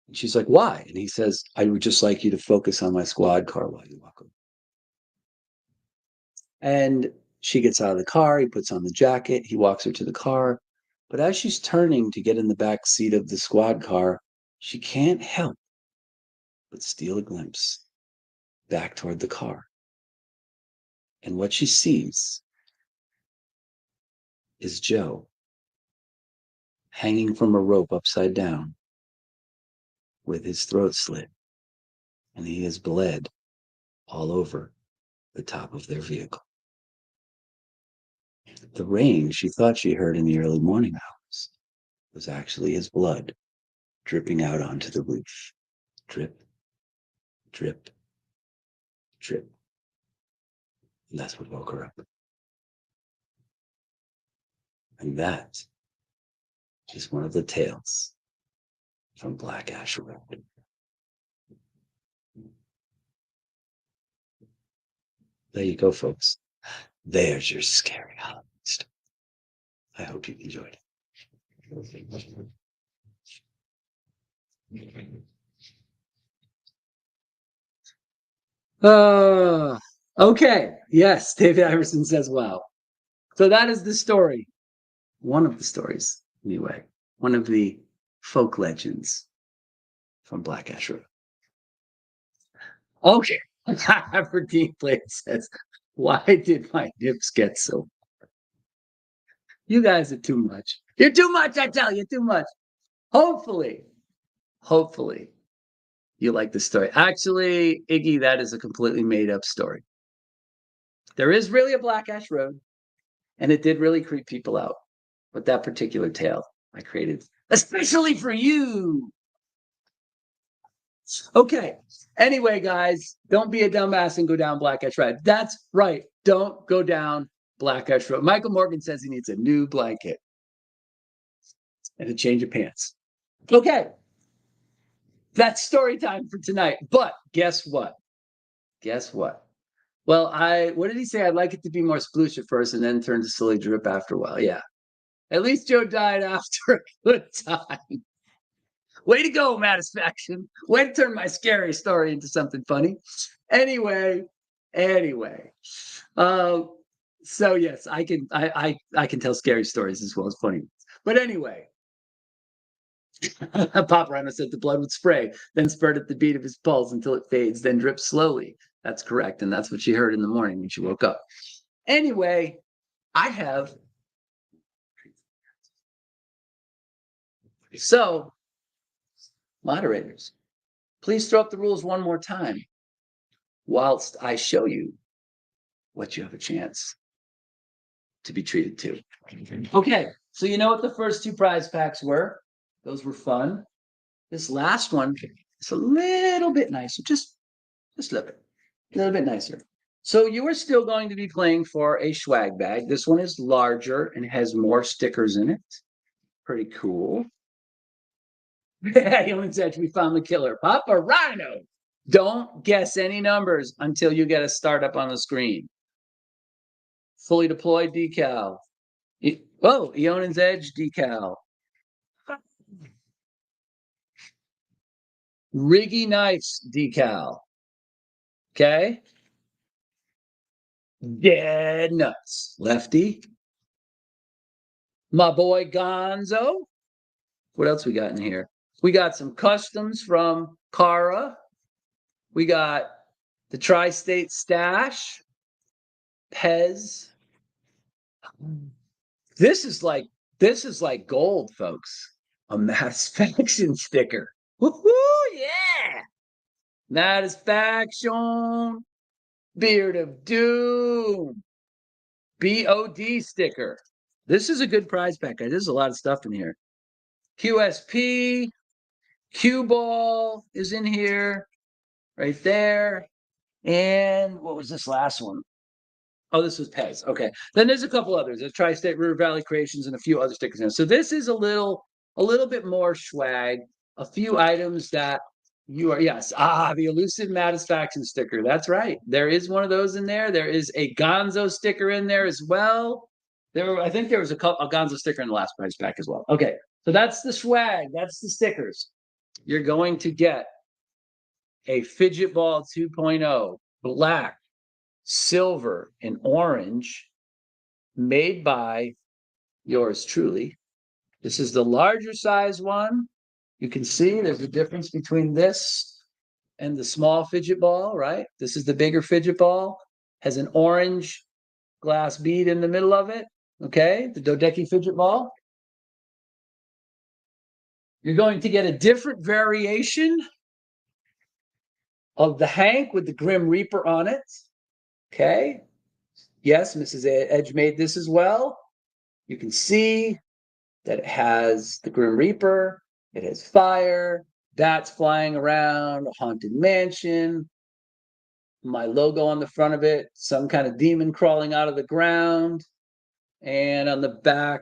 And she's like, why? And he says, I would just like you to focus on my squad car while you walk over. And she gets out of the car. He puts on the jacket. He walks her to the car. But as she's turning to get in the back seat of the squad car, she can't help but steal a glimpse back toward the car. And what she sees is Joe hanging from a rope upside down with his throat slit, and he has bled all over the top of their vehicle. The rain she thought she heard in the early morning hours was actually his blood dripping out onto the roof. Drip, drip, drip. And that's what woke her up. And that is one of the tales from Black Ash Road. There you go, folks. There's your scary Halloween story. I hope you enjoyed it. Okay. Yes, David Iverson says, wow. So that is the story. One of the stories, anyway. One of the folk legends from Black Ash Road. Okay. Aberdeen Blade says, why did my nips get so? You guys are too much. You're too much, I tell you, too much. Hopefully, you like the story. Actually, Iggy, that is a completely made up story. There is really a Black Ash Road, and it did really creep people out. But that particular tale I created especially for you. Okay. Anyway, guys, don't be a dumbass and go down Black Ash Road. That's right. Don't go down Black Ash Road. Michael Morgan says he needs a new blanket and a change of pants. Okay. That's story time for tonight. But guess what? Well, what did he say? I'd like it to be more sploosh at first and then turn to slowly drip after a while. Yeah. At least Joe died after a good time. Way to go, Matisfaction. Way to turn my scary story into something funny. Anyway. So yes, I can tell scary stories as well as funny ones. But anyway, Papa Rhino said the blood would spray, then spurt at the beat of his pulse until it fades, then drips slowly. That's correct. And that's what she heard in the morning when she woke up. Anyway, I have. So, moderators, please throw up the rules one more time whilst I show you what you have a chance to be treated to. Okay, so you know what the first two prize packs were? Those were fun. This last one is a little bit nicer, just a little bit nicer. So you are still going to be playing for a swag bag. This one is larger and has more stickers in it. Pretty cool. Eionan said we found the killer. Papa Rhino. Don't guess any numbers until you get a startup on the screen. Fully deployed decal. Eionan's Edge decal. Riggy Knives decal. Okay. Dead nuts. Lefty. My boy Gonzo. What else we got in here? We got some customs from Kara. We got the Tri-State Stash. Pez. This is like gold, folks. A Matisfaction sticker. Woohoo! Yeah. Matisfaction. Beard of Doom. BOD sticker. This is a good prize pack. There's a lot of stuff in here. QSP. Cue Ball is in here. Right there. And what was this last one? Oh, this was Pez. Okay. Then there's a couple others. There's Tri-State River Valley Creations and a few other stickers in. So this is a little bit more swag. A few items that you are, yes. The elusive Matisfaction sticker. That's right. There is one of those in there. There is a Gonzo sticker in there as well. I think there was a Gonzo sticker in the last prize pack as well. Okay. So that's the swag. That's the stickers. you're going to get a Fidget Ball 2.0, black, silver, and orange, made by yours truly. This is the larger size one. You can see there's a difference between this and the small fidget ball, right? This is the bigger fidget ball, has an orange glass bead in the middle of it, okay? The Dodeki fidget ball. You're going to get a different variation of the Hank with the Grim Reaper on it, okay? Yes, Mrs. Edge made this as well. You can see that it has the Grim Reaper, it has fire, bats flying around, a haunted mansion, my logo on the front of it, some kind of demon crawling out of the ground, and on the back,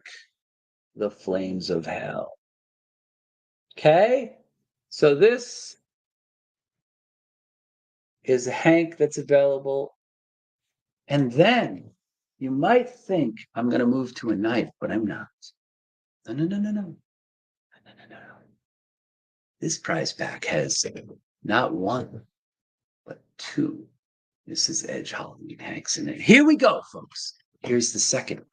the flames of hell. Okay? So this is a Hank that's available. And then you might think I'm going to move to a knife, but I'm not. No, no, no, no, no. No, no, no, no. This prize pack has not one, but two. This is Edge Halloween Hanks in it. Here we go, folks. Here's the second one.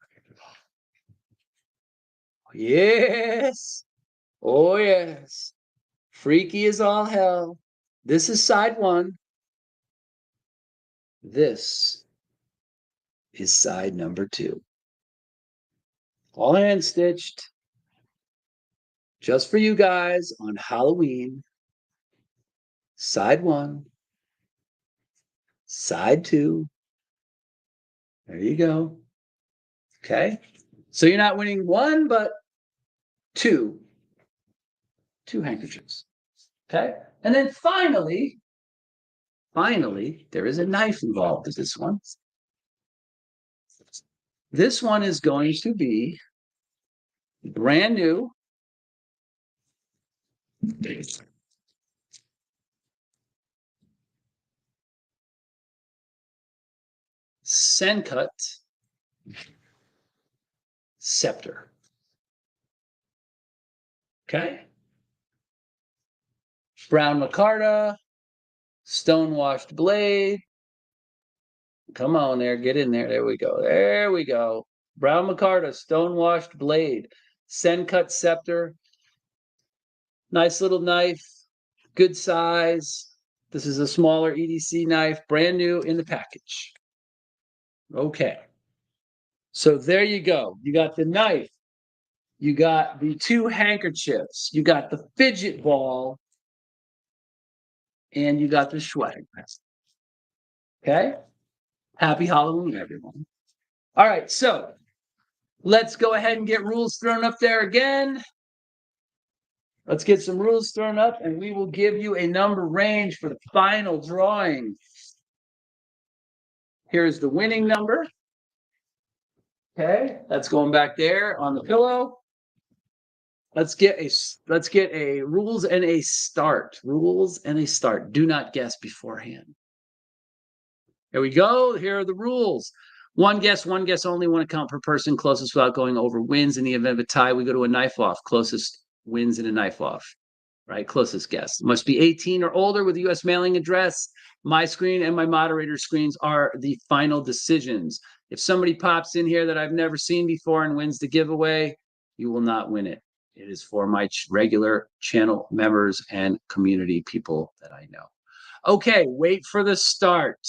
Yes. Oh, yes. Freaky as all hell. This is side one. This is side number two. All hand stitched. Just for you guys on Halloween. Side one. Side two. There you go. Okay. So you're not winning one, but two handkerchiefs. Okay. And then finally, there is a knife involved with this one. This one is going to be brand new. Sencut scepter. Okay. Brown micarta, stone-washed blade. Come on there, get in there. There we go. There we go. Brown micarta, stone-washed blade, Sencut scepter. Nice little knife, good size. This is a smaller EDC knife, brand new in the package. Okay. So there you go. You got the knife. You got the two handkerchiefs. You got the fidget ball. And you got the swag. Okay? Happy Halloween, everyone. All right, so let's go ahead and get rules thrown up there again. Let's get some rules thrown up, and we will give you a number range for the final drawing. Here's the winning number. Okay, that's going back there on the pillow. Let's get a rules and a start. Rules and a start. Do not guess beforehand. Here we go. Here are the rules. One guess only, one account per person. Closest without going over wins. In the event of a tie, we go to a knife off. Closest wins in a knife off. Right? Closest guess. Must be 18 or older with a U.S. mailing address. My screen and my moderator screens are the final decisions. If somebody pops in here that I've never seen before and wins the giveaway, you will not win it. It is for my regular channel members and community people that I know. Okay, wait for the start.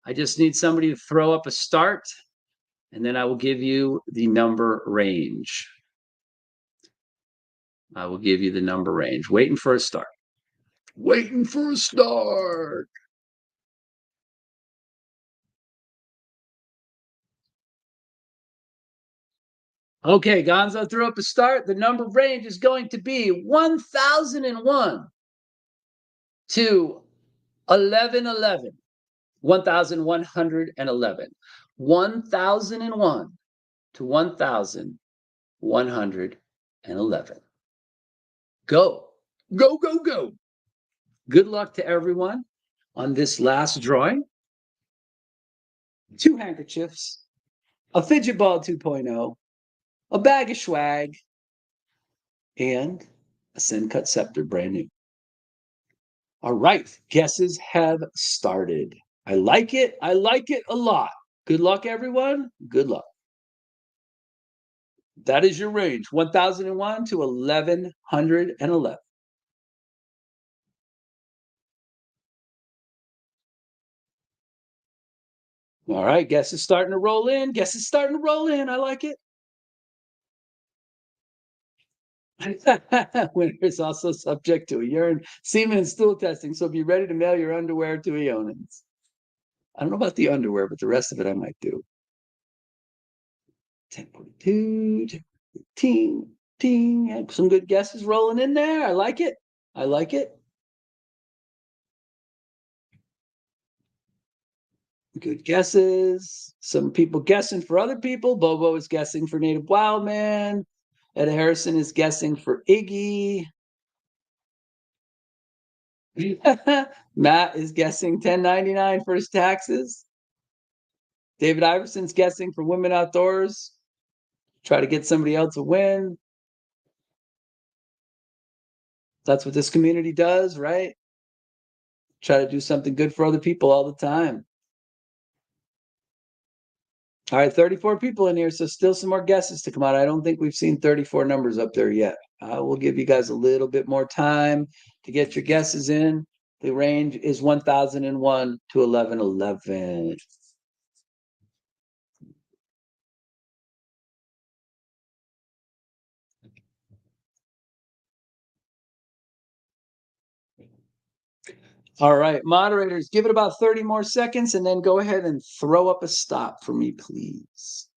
I just need somebody to throw up a start, and then I will give you the number range. I will give you the number range. Waiting for a start. Waiting for a start. Okay, Gonzo threw up a start. The number range is going to be 1001 to 1111. 1111. 1001 to 1111. Go. Go, go, go. Good luck to everyone on this last drawing. Two handkerchiefs, a fidget ball 2.0, a bag of swag, and a Sencut scepter brand new. All right, guesses have started. I like it. I like it a lot. Good luck, everyone. Good luck. That is your range, 1001 to 1111. All right, guesses starting to roll in. Guesses starting to roll in. I like it. Winter is also subject to a urine, semen, and stool testing, so be ready to mail your underwear to Eionans. I don't know about the underwear, but the rest of it I might do. 10.2, 10, ting. Some good guesses rolling in there. I like it. I like it. Good guesses. Some people guessing for other people. Bobo is guessing for Native Wildman. Ed Harrison is guessing for Iggy. Matt is guessing 1099 for his taxes. David Iverson's guessing for Women Outdoors. Try to get somebody else a win. That's what this community does, right? Try to do something good for other people all the time. All right, 34 people in here, so still some more guesses to come out. I don't think we've seen 34 numbers up there yet. I will give you guys a little bit more time to get your guesses in. The range is 1001 to 1111. All right, moderators, give it about 30 more seconds and then go ahead and throw up a stop for me, please.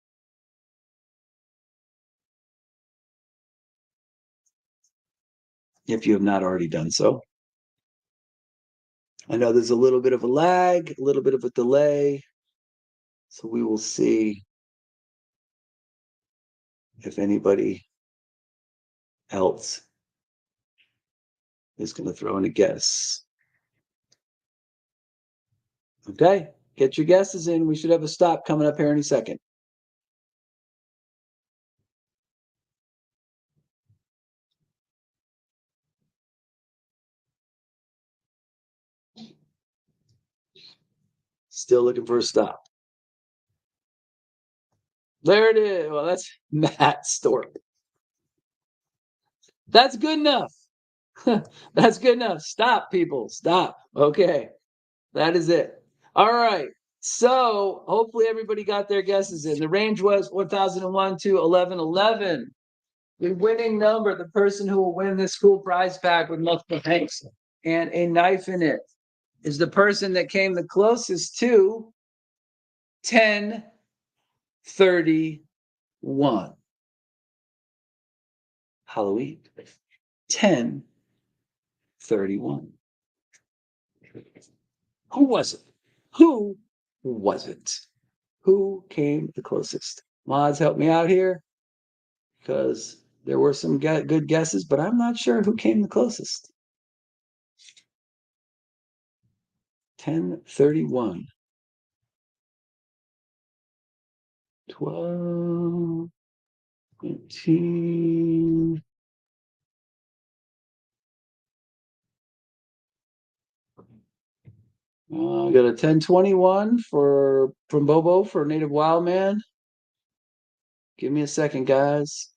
If you have not already done so. I know there's a little bit of a lag, a little bit of a delay. So we will see if anybody else is going to throw in a guess. Okay, get your guesses in. We should have a stop coming up here any second. Still looking for a stop. There it is. Well, that's Matt Stork. That's good enough. That's good enough. Stop, people. Stop. Okay. That is it. All right. So hopefully everybody got their guesses in. The range was 1001 to 1111. The winning number, the person who will win this cool prize pack with multiple tanks and a knife in it, is the person that came the closest to 1031. Halloween. 1031. Who was it? Who was it? Who came the closest? Mods, help me out here, because there were some good guesses, but I'm not sure who came the closest. 1031. 12, 15. I got a 1021 from Bobo for Native Wildman. Give me a second, guys.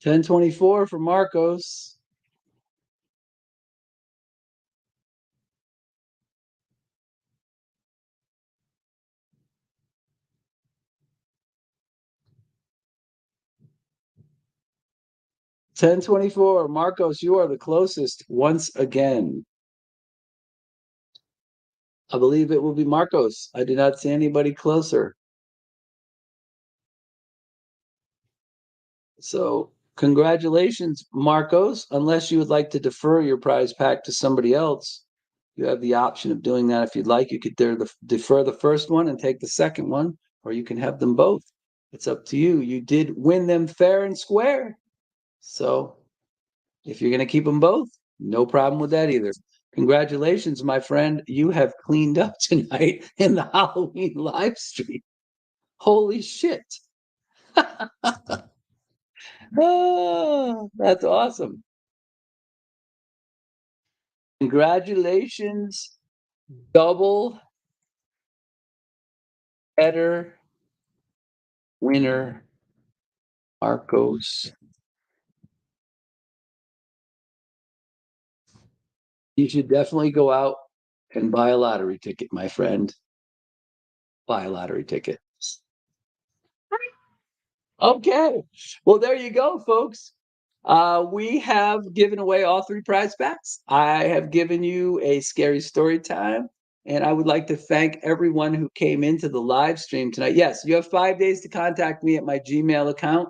1024 for Marcos. $10.24. Marcos, you are the closest once again. I believe it will be Marcos. I did not see anybody closer. So congratulations, Marcos. Unless you would like to defer your prize pack to somebody else, you have the option of doing that if you'd like. You could defer the first one and take the second one, or you can have them both. It's up to you. You did win them fair and square. So if you're going to keep them both, no problem with that either. Congratulations, my friend. You have cleaned up tonight in the Halloween live stream. Holy shit. Ah. That's awesome. Congratulations, double header winner, Marcos. You should definitely go out and buy a lottery ticket, my friend. Buy a lottery ticket. Okay. Well, there you go, folks. We have given away all three prize packs. I have given you a scary story time, and I would like to thank everyone who came into the live stream tonight. Yes, you have 5 days to contact me at my Gmail account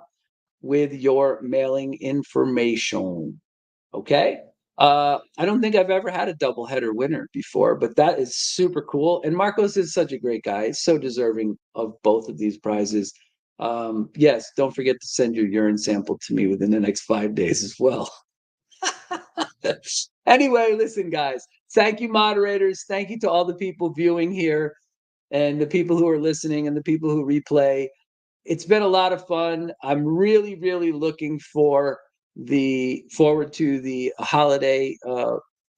with your mailing information. Okay. I don't think I've ever had a doubleheader winner before, but that is super cool. And Marcos is such a great guy. He's so deserving of both of these prizes. Yes, don't forget to send your urine sample to me within the next 5 days as well. Anyway, listen, guys. Thank you, moderators. Thank you to all the people viewing here and the people who are listening and the people who replay. It's been a lot of fun. I'm really, really looking forward to the holiday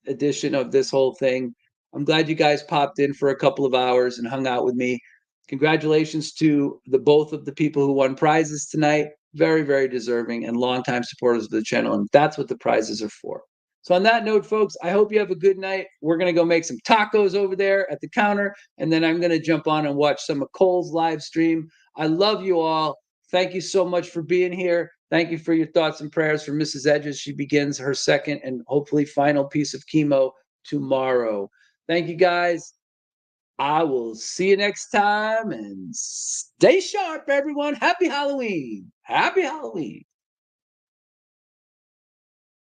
edition of this whole thing. I'm glad you guys popped in for a couple of hours and hung out with me. Congratulations to the both of the people who won prizes tonight. Very, very deserving and longtime supporters of the channel, and that's what the prizes are for. So on that note, folks, I hope you have a good night. We're gonna go make some tacos over there at the counter, and then I'm gonna jump on and watch some of Cole's live stream. I love you all. Thank you so much for being here. Thank you for your thoughts and prayers for Mrs. Edges. She begins her second and hopefully final piece of chemo tomorrow. Thank you, guys. I will see you next time and stay sharp, everyone. Happy Halloween. Happy Halloween.